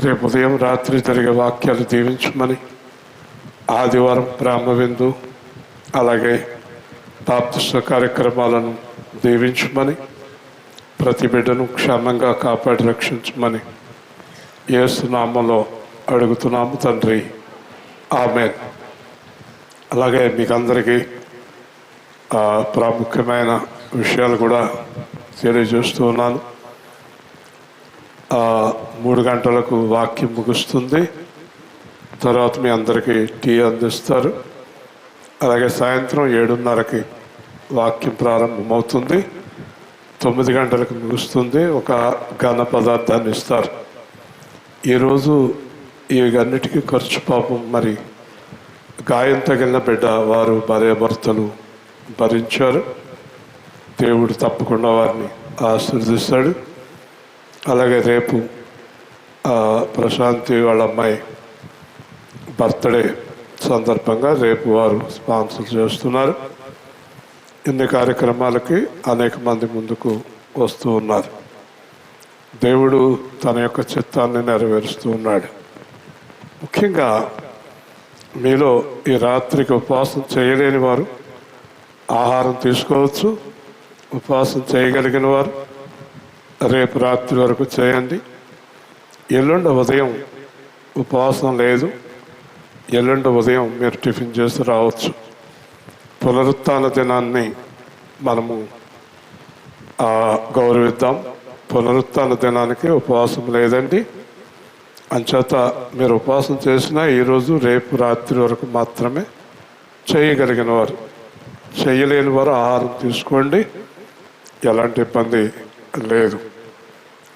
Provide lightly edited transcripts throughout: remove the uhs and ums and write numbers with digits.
రేపు ఉదయం రాత్రి జరిగే వాక్యాలు దీవించమని, ఆదివారం బ్రహ్మవిందు అలాగే బాప్తిస్మ కార్యక్రమాలను దీవించమని, ప్రతి బిడ్డను క్షేమంగా కాపాడి రక్షించమని యేసు నామములో అడుగుతున్నాము తండ్రి, ఆమేన్. అలాగే మీకు అందరికీ ప్రాముఖ్యమైన విషయాలు కూడా తెలియజేస్తూ ఉన్నాను. 3 గంటలకు వాక్యం ముగుస్తుంది. తర్వాత మీ అందరికీ టీ అందిస్తారు. అలాగే సాయంత్రం 7:30కి వాక్యం ప్రారంభమవుతుంది. 9 గంటలకు ముగుస్తుంది. ఒక ఘన పదార్థాన్ని ఇస్తారు. ఈరోజు ఇవన్నిటికీ ఖర్చు పాపం మరి గాయం తగిలిన బిడ్డ వారు భార్యాభర్తలు భరించారు. దేవుడు తప్పకుండా వారిని ఆశీర్వదిస్తాడు. అలాగే రేపు ప్రశాంతి వాళ్ళ అమ్మాయి బర్త్డే సందర్భంగా రేపు వారు స్పాన్సర్ చేస్తున్నారు. ఇన్ని కార్యక్రమాలకి అనేక మంది ముందుకు వస్తూ ఉన్నారు. దేవుడు తన యొక్క చిత్తాన్ని నెరవేరుస్తూ ఉన్నాడు. ముఖ్యంగా మీలో ఈ రాత్రికి ఉపవాసం చేయలేని వారు ఆహారం తీసుకోవచ్చు. ఉపవాసం చేయగలిగిన వారు రేపు రాత్రి వరకు చేయండి. ఎల్లుండి ఉదయం ఉపవాసం లేదు. ఎల్లుండి ఉదయం మీరు టిఫిన్ చేసి రావచ్చు. పునరుత్థాన దినాన్ని మనము గౌరవిద్దాం. పునరుత్థాన దినానికి ఉపవాసం లేదండి. అంచేత మీరు ఉపవాసం చేసినా ఈరోజు రేపు రాత్రి వరకు మాత్రమే చేయగలిగిన వారు. చేయలేని వారు ఆహారం తీసుకోండి, ఎలాంటి ఇబ్బంది లేదు.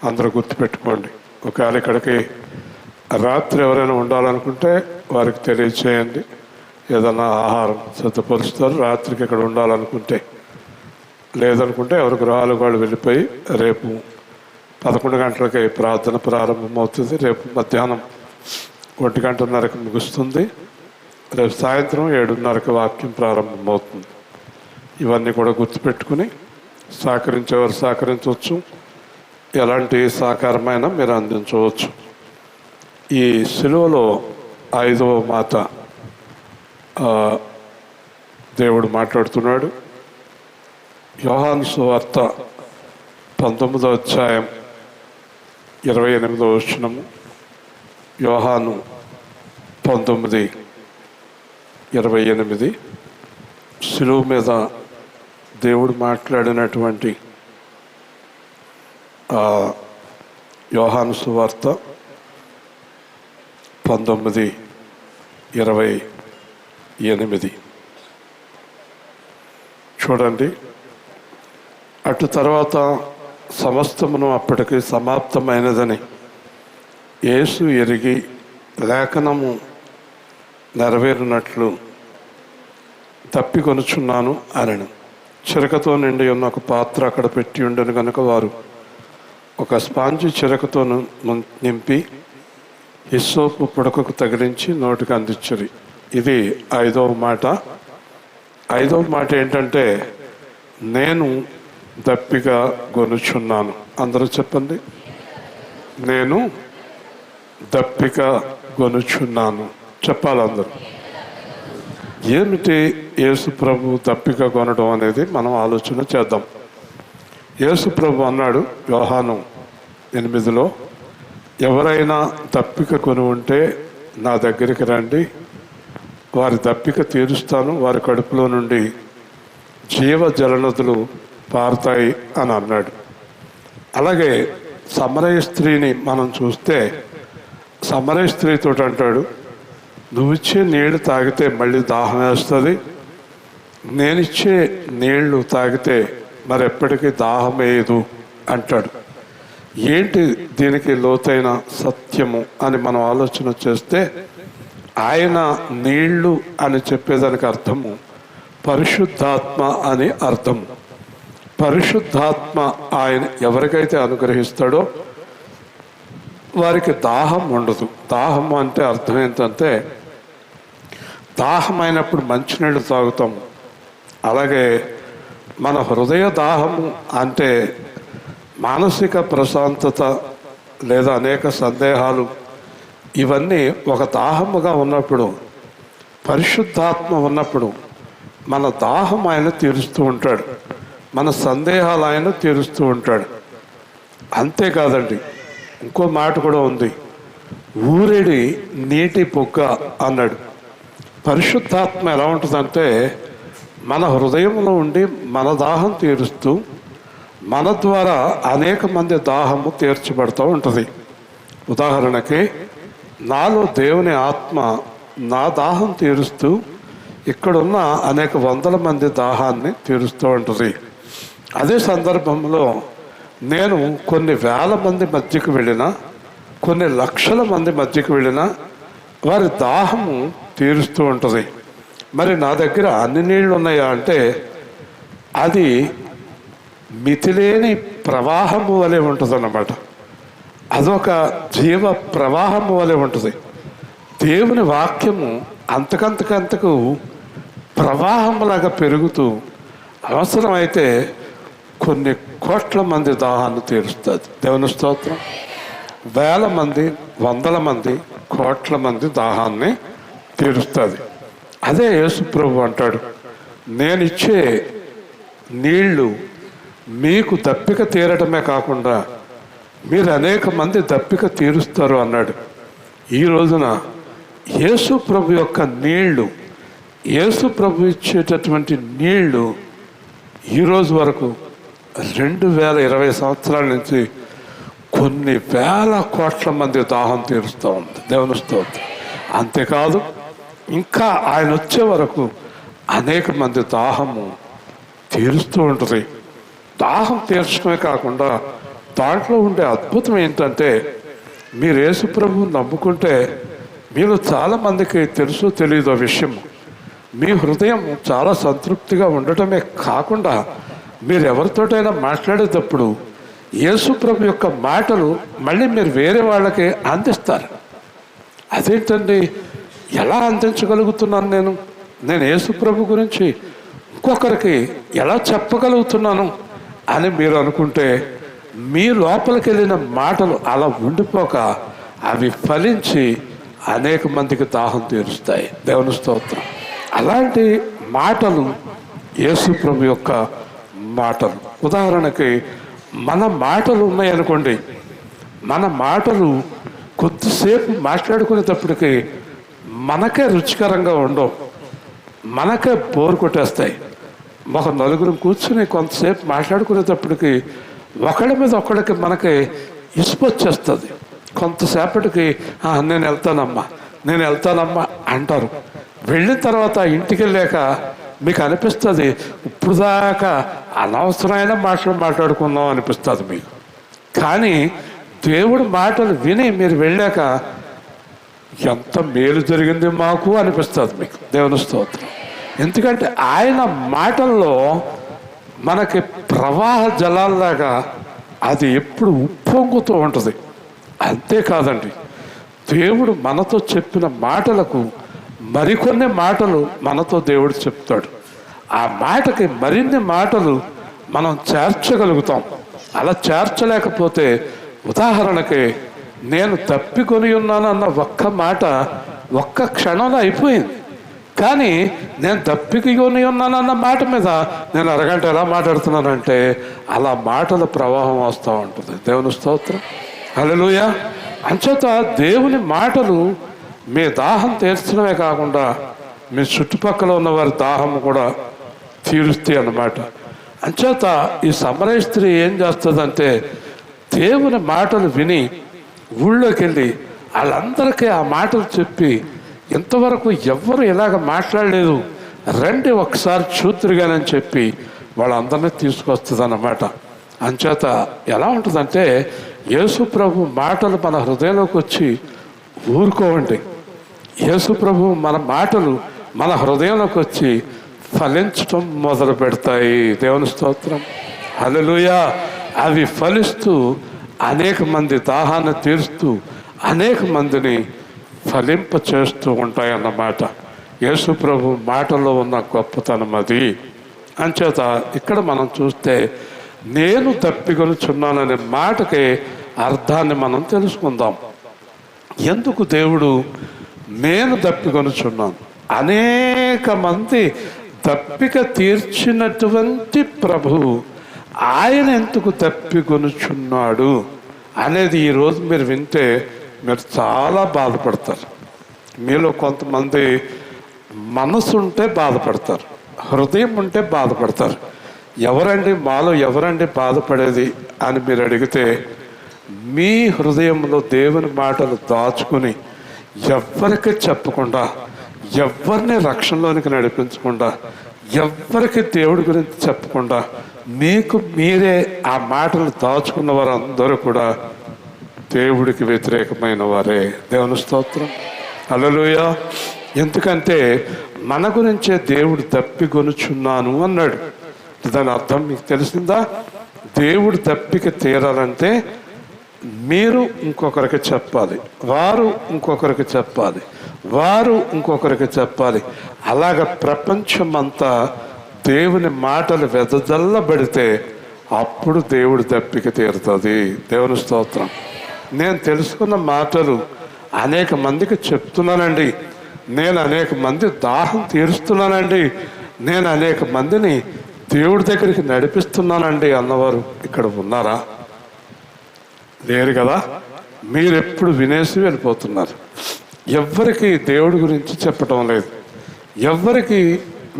అందరూ గుర్తుపెట్టుకోండి. ఒకవేళ ఇక్కడికి రాత్రి ఎవరైనా ఉండాలనుకుంటే వారికి తెలియచేయండి. ఏదైనా ఆహారం సిద్ధపరుస్తారు రాత్రికి ఇక్కడ ఉండాలనుకుంటే. లేదనుకుంటే ఎవరి గృహాలకు వాళ్ళు వెళ్ళిపోయి రేపు 11 గంటలకి ప్రార్థన ప్రారంభమవుతుంది. రేపు మధ్యాహ్నం 1:30కి ముగుస్తుంది. రేపు సాయంత్రం 7:30కి వాక్యం ప్రారంభమవుతుంది. ఇవన్నీ కూడా గుర్తుపెట్టుకుని సహకరించేవారు సహకరించవచ్చు. ఎలాంటి సహకారమైనా మీరు అందించవచ్చు. ఈ సిలువలో 5వ మాట దేవుడు మాట్లాడుతున్నాడు. యోహాను సువార్త 19వ అధ్యాయం 28వ వచనము. యోహాను 19:28 సిలువ మీద దేవుడు మాట్లాడినటువంటి యోహాను సువార్త 19:28 చూడండి. అటు తర్వాత సమస్తమును అప్పటికి సమాప్తమైనదని యేసు ఎరిగి లేఖనము నెరవేరినట్లు తప్పికొనుచున్నాను అనెను. చిరకతో నిండి ఉన్న ఒక పాత్ర అక్కడ పెట్టి ఉండను కనుక వారు ఒక స్పాంజి చిరకతో నింపి హిస్సోపు పుడకకు తగిలించి నోటికి అందించరు. ఇది 5వ మాట. 5వ మాట ఏంటంటే, నేను దప్పిక గొనుచున్నాను. అందరూ చెప్పండి, నేను దప్పిక గొనుచున్నాను. చెప్పాలి అందరూ. ఏమిటి యేసు ప్రభు దప్పిక కొనడం అనేది మనం ఆలోచన చేద్దాం. యేసు ప్రభు అన్నాడు యోహాను 8లో, ఎవరైనా దప్పిక కొని ఉంటే నా దగ్గరికి రండి, వారి దప్పిక తీరుస్తాను, వారి కడుపులో నుండి జీవ జలనదులు పారుతాయి అని అన్నాడు. అలాగే సమరయ స్త్రీని మనం చూస్తే సమరయ స్త్రీతో అంటాడు, నువ్విచ్చే నీళ్లు తాగితే మళ్ళీ దాహం వేస్తుంది, నేనిచ్చే నీళ్లు తాగితే మరి ఎప్పటికీ దాహం వేయదు అంటాడు. ఏంటి దీనికి లోతైన సత్యము అని మనం ఆలోచన చేస్తే, ఆయన నీళ్లు అని చెప్పేదానికి అర్థము పరిశుద్ధాత్మ అని అర్థం. పరిశుద్ధాత్మ ఆయన ఎవరికైతే అనుగ్రహిస్తాడో వారికి దాహం ఉండదు. దాహం అంటే అర్థం ఏంటంటే, దాహమైనప్పుడు మంచినీళ్ళు తాగుతాం. అలాగే మన హృదయ దాహము అంటే మానసిక ప్రశాంతత లేదా అనేక సందేహాలు ఇవన్నీ ఒక దాహముగా ఉన్నప్పుడు, పరిశుద్ధాత్మ ఉన్నప్పుడు మన దాహం ఆయన తీరుస్తూ ఉంటాడు, మన సందేహాలు ఆయన తీరుస్తూ ఉంటాడు. అంతేకాదండి, ఇంకో మాట కూడా ఉంది, ఊరేడి నీటి పొగ్గ అన్నాడు. పరిశుద్ధాత్మ ఎలా ఉంటుందంటే మన హృదయంలో ఉండి మన దాహం తీరుస్తూ మన ద్వారా అనేక మంది దాహము తీర్చబడుతూ ఉంటుంది. ఉదాహరణకి నాలో దేవుని ఆత్మ నా దాహం తీరుస్తూ ఇక్కడున్న అనేక వందల మంది దాహాన్ని తీరుస్తూ ఉంటుంది. అదే సందర్భంలో నేను కొన్ని వేల మంది మధ్యకు వెళ్ళినా, కొన్ని లక్షల మంది మధ్యకు వెళ్ళినా వారి దాహము తీరుస్తూ ఉంటుంది. మరి నా దగ్గర అన్ని నీళ్ళు ఉన్నాయా అంటే అది మితిలేని ప్రవాహము వలె ఉంటుంది అన్నమాట. అదొక జీవ ప్రవాహము వలె ఉంటుంది. దేవుని వాక్యము అంతకంతకంతకు ప్రవాహంలాగా పెరుగుతూ అవసరమైతే కొన్ని కోట్ల మంది దాహాన్ని తీరుస్తుంది. దేవుని స్తోత్రం. వేల మంది, వందల మంది, కోట్ల మంది దాహాన్ని తీరుస్తుంది. అదే యేసు ప్రభు అంటాడు, నేనిచ్చే నీళ్లు మీకు దప్పిక తీరడమే కాకుండా మీరు అనేక మంది దప్పిక తీరుస్తారు అన్నాడు. ఈ రోజున యేసు ప్రభు యొక్క నీళ్లు, యేసు ప్రభు ఇచ్చేటటువంటి నీళ్లు ఈరోజు వరకు 2020 సంవత్సరాల నుంచి కొన్ని వేల కోట్ల మంది దాహం తీరుస్తూ ఉంది. దేవుని స్తోత్రం. అంతేకాదు, ఇంకా ఆయన వచ్చే వరకు అనేక మంది దాహము తీరుస్తూ ఉంటుంది. దాహం తీర్చడమే కాకుండా దాంట్లో ఉండే అద్భుతం ఏంటంటే, మీరు యేసు ప్రభువు నమ్ముకుంటే మీరు చాలామందికి తెలుసో తెలియదో విషయం, మీ హృదయం చాలా సంతృప్తిగా ఉండటమే కాకుండా మీరు ఎవరితోటైనా మాట్లాడేటప్పుడు యేసు ప్రభు యొక్క మాటలు మళ్ళీ మీరు వేరే వాళ్ళకి అందిస్తారు. అదేంటండి, ఎలా అందించగలుగుతున్నాను నేను యేసు ప్రభు గురించి ఇంకొకరికి ఎలా చెప్పగలుగుతున్నాను అని మీరు అనుకుంటే, మీ లోపలికి వెళ్ళిన మాటలు అలా ఉండిపోక అవి ఫలించి అనేక మందికి దాహం తీరుస్తాయి. దేవుని స్తోత్రం. అలాంటి మాటలు యేసు ప్రభు యొక్క మాటలు. ఉదాహరణకి మన మాటలు ఉన్నాయనుకోండి, మన మాటలు కొద్దిసేపు మాట్లాడుకునేటప్పటికి మనకే రుచికరంగా ఉండవు, మనకే బోరు కొట్టేస్తాయి. ఒక నలుగురు కూర్చుని కొంతసేపు మాట్లాడుకునేటప్పటికి ఒకళ్ళ మీద ఒకళ్ళకి మనకి ఇసుపొచ్చేస్తుంది. కొంతసేపటికి నేను వెళ్తానమ్మా అంటారు. వెళ్ళిన తర్వాత ఇంటికి వెళ్ళాక మీకు అనిపిస్తుంది, ఇప్పుడు దాకా అనవసరమైన మాటలు మాట్లాడుకుందాం అనిపిస్తుంది మీకు. కానీ దేవుడి మాటలు విని మీరు వెళ్ళాక ఎంత మేలు జరిగింది మాకు అనిపిస్తుంది మీకు. దేవుని స్తోత్రం. ఎందుకంటే ఆయన మాటల్లో మనకి ప్రవాహ జలాల్లాగా అది ఎప్పుడు ఉప్పొంగుతూ ఉంటుంది. అంతేకాదండి, దేవుడు మనతో చెప్పిన మాటలకు మరికొన్ని మాటలు మనతో దేవుడు చెప్తాడు. ఆ మాటకి మరిన్ని మాటలు మనం చేర్చగలుగుతాం. అలా చేర్చలేకపోతే, ఉదాహరణకి నేను తప్పికొని ఉన్నానన్న ఒక్క మాట ఒక్క క్షణంలో అయిపోయింది. కానీ నేను తప్పికొని ఉన్నానన్న మాట మీద నేను అరగంట ఎలా మాట్లాడుతున్నానంటే అలా మాటల ప్రవాహం వస్తూ ఉంటుంది. దేవుని స్తోత్రం. హల్లెలూయా. అంచేత దేవుని మాటలు మీ దాహం తీర్చడమే కాకుండా మీ చుట్టుపక్కల ఉన్న వారి దాహం కూడా తీరుస్తాయి అన్నమాట. అంచేత ఈ సమరయ స్త్రీ ఏం చేస్తుందంటే, దేవుని మాటలు విని ఊళ్ళోకి వెళ్ళి వాళ్ళందరికీ ఆ మాటలు చెప్పి, ఇంతవరకు ఎవ్వరు ఇలాగ మాట్లాడలేదు, రండి ఒకసారి చూతురుగానని చెప్పి వాళ్ళందరినీ తీసుకొస్తుంది అన్నమాట. అంచేత ఎలా ఉంటుందంటే, యేసు ప్రభు మాటలు మన హృదయంలోకి వచ్చి ఊరుకోవండి. యేసు ప్రభు మన మాటలు మన హృదయంలోకి వచ్చి ఫలించటం మొదలు పెడతాయి. దేవుని స్తోత్రం. హల్లెలూయా. అవి ఫలిస్తూ అనేక మంది దాహాన్ని తీరుస్తూ అనేక మందిని ఫలింప చేస్తూ ఉంటాయి అన్నమాట. యేసు ప్రభు మాటల్లో ఉన్న గొప్పతనం అది. అంచేత ఇక్కడ మనం చూస్తే, నేను తప్పికొనుచున్నాననే మాటకి అర్థాన్ని మనం తెలుసుకుందాం. ఎందుకు దేవుడు నేను దప్పికొనుచున్నాను, అనేక మంది దప్పిక తీర్చినటువంటి ప్రభువు ఆయన ఎందుకు దప్పికొనుచున్నాడు అనేది ఈరోజు మీరు వింటే మీరు చాలా బాధపడతారు. మీలో కొంతమంది మనసు ఉంటే బాధపడతారు, హృదయం ఉంటే బాధపడతారు. మాలో ఎవరండి బాధపడేది అని మీరు అడిగితే, మీ హృదయంలో దేవుని మాటలు దాచుకుని ఎవ్వరికి చెప్పకుండా, ఎవరిని రక్షణలోనికి నడిపించకుండా, ఎవ్వరికి దేవుడి గురించి చెప్పకుండా మీకు మీరే ఆ మాటలు దాచుకున్న వారందరూ కూడా దేవుడికి వ్యతిరేకమైన వారే. దేవుని స్తోత్రం, హల్లెలూయా. ఎందుకంటే మన గురించే దేవుడు దప్పికొనుచున్నాను అన్నాడు. దాని అర్థం మీకు తెలిసిందా? దేవుడు దప్పిక తీరాలంటే మీరు ఇంకొకరికి చెప్పాలి, వారు ఇంకొకరికి చెప్పాలి, వారు ఇంకొకరికి చెప్పాలి. అలాగ ప్రపంచమంతా దేవుని మాటలు వెదజల్లబడితే అప్పుడు దేవుడు దప్పిక తీరుతుంది. దేవుని స్తోత్రం. నేను తెలుసుకున్న మాటలు అనేక మందికి చెప్తున్నానండి, నేను అనేక మంది దాహం తీరుస్తున్నానండి, నేను అనేక మందిని దేవుడి దగ్గరికి నడిపిస్తున్నానండి అన్నవారు ఇక్కడ ఉన్నారా? లేరు కదా. మీరెప్పుడు వినేసి వెళ్ళిపోతున్నారు. ఎవ్వరికి దేవుడి గురించి చెప్పటం లేదు, ఎవ్వరికి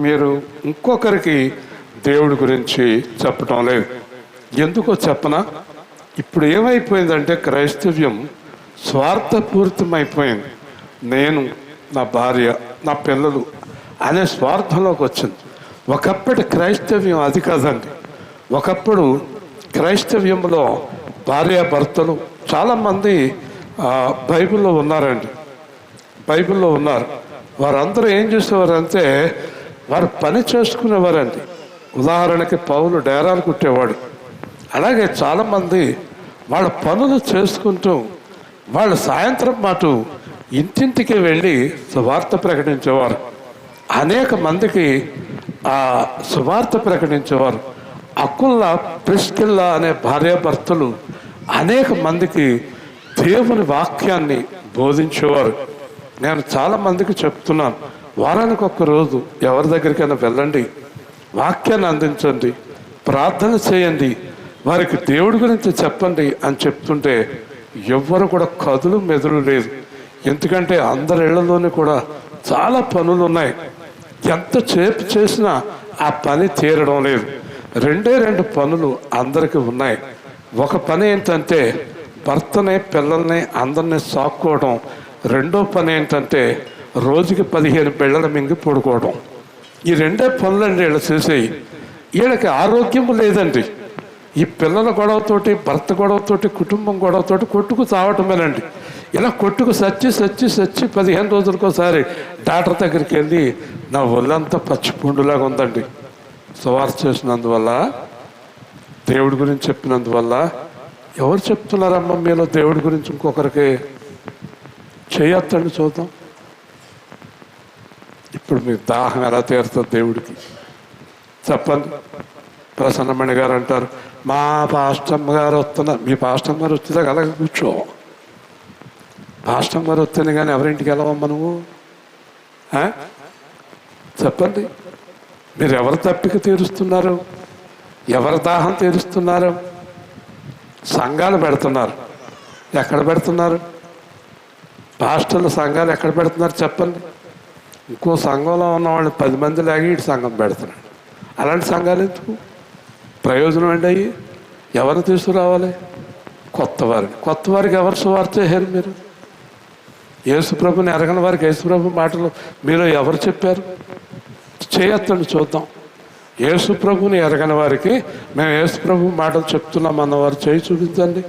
మీరు ఇంకొకరికి దేవుడి గురించి చెప్పటం లేదు. ఎందుకో చెప్పనా? ఇప్పుడు ఏమైపోయిందంటే క్రైస్తవ్యం స్వార్థపూరితమైపోయింది. నేను, నా భార్య, నా పిల్లలు అనే స్వార్థంలోకి వచ్చింది. ఒకప్పటి క్రైస్తవ్యం అది కాదండి. ఒకప్పుడు క్రైస్తవ్యంలో భార్యాభర్తలు చాలామంది బైబిల్లో ఉన్నారండి, బైబిల్లో ఉన్నారు. వారందరూ ఏం చేసేవారంటే వారు పని చేసుకునేవారండి. ఉదాహరణకి పౌలు డేరాలు కుట్టేవాడు. అలాగే చాలామంది వాళ్ళ పనులు చేసుకుంటూ వాళ్ళు సాయంత్రం పాటు ఇంటింటికి వెళ్ళి సువార్త ప్రకటించేవారు. అనేక మందికి ఆ సువార్త ప్రకటించేవారు. అకుల్లా, ప్రిస్కిల్లా అనే భార్యాభర్తలు అనేక మందికి దేవుని వాక్యాన్ని బోధించేవారు. నేను చాలామందికి చెప్తున్నాను, వారానికి ఒక్కరోజు ఎవరి దగ్గరికైనా వెళ్ళండి, వాక్యాన్ని అందించండి, ప్రార్థన చేయండి, వారికి దేవుడి గురించి చెప్పండి అని చెప్తుంటే ఎవ్వరు కూడా కదులు మెదులు లేదు. ఎందుకంటే అందరి ఇళ్లలోనే కూడా చాలా పనులు ఉన్నాయి. ఎంత చేపు చేసినా ఆ పని తీరడం లేదు. రెండు పనులు అందరికీ ఉన్నాయి. ఒక పని ఏంటంటే భర్తని, పిల్లల్ని, అందరినీ సాక్కోవడం. రెండో పని ఏంటంటే రోజుకి 15 బిళ్ళలు మింగి పడుకోవడం. ఈ రెండే పనులండి వీళ్ళు చేసేవి. వీళ్ళకి ఆరోగ్యం లేదండి. ఈ పిల్లల గొడవతోటి, భర్త గొడవతోటి, కుటుంబం గొడవతోటి కొట్టుకు చావటమేనండి. ఇలా కొట్టుకు సచ్చి 15 రోజులకోసారి డాక్టర్ దగ్గరికి వెళ్ళి నా ఒళ్ళంతా పచ్చిపూండులాగా ఉందండి. సువార్త చేసినందువల్ల, దేవుడి గురించి చెప్పినందువల్ల. ఎవరు చెప్తున్నారమ్మా మీలో దేవుడి గురించి ఇంకొకరికి? చేయొద్దండి, చూద్దాం. ఇప్పుడు మీకు దాహం ఎలా తీరుతుంది దేవుడికి చెప్పండి. ప్రసన్నమణి గారు అంటారు, మా పాస్టమ్మ గారు వస్తున్నారు. మీ పాస్టమ్మ గారు వచ్చేదాకా అలాగే కూర్చో. పాస్టమ్మ గారు వస్తేనే కానీ ఎవరింటికి వెళ్ళవమ్మా నువ్వు? చెప్పండి. మీరు ఎవరి తప్పిక తీరుస్తున్నారు? ఎవరి దాహం తీరుస్తున్నారు? సంఘాలు పెడుతున్నారు. ఎక్కడ పెడుతున్నారు? పాస్టర్ల సంఘాలు ఎక్కడ పెడుతున్నారు చెప్పండి. ఇంకో సంఘంలో ఉన్నవాళ్ళు 10 మంది లాగి ఇటు సంఘం పెడుతున్నాడు. అలాంటి సంఘాలు ఎందుకు? ప్రయోజనం అండి అయ్యి. ఎవరు తీసుకురావాలి? కొత్త వారికి ఎవరు సువార్త చేశారు మీరు? యేసుప్రభుని ఎరగని వారికి యేసుప్రభు మాటలు మీలో ఎవరు చెప్పారు? చేయొద్దండి, చూద్దాం. యేసుప్రభుని ఎరగని వారికి మేము యేసుప్రభు మాటలు చెప్తున్నాం అన్నవారు చేయి చూపించండి.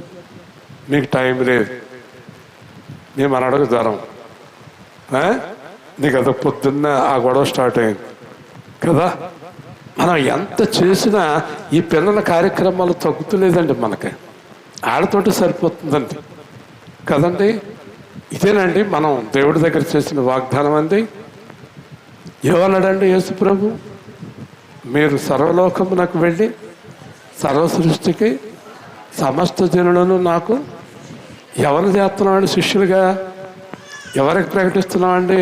మీకు టైం లేదు, మేము అనడకు జ్వరం, నీకు అది పొద్దున్న ఆ గొడవ స్టార్ట్ అయింది కదా. మనం ఎంత చేసినా ఈ పిల్లల కార్యక్రమాలు తగ్గుతులేదండి. మనకి ఆడతోటి సరిపోతుందండి కదండి. ఇదేనండి మనం దేవుడి దగ్గర చేసిన వాగ్దానం అండి. ఏమన్నాడండి యేసు ప్రభు? మీరు సర్వలోకమునకు వెళ్ళి సర్వ సృష్టికి సమస్త జనులను నాకు ఎవరు చేస్తున్నాడు శిష్యులుగా? ఎవరికి ప్రకటిస్తున్నామండి?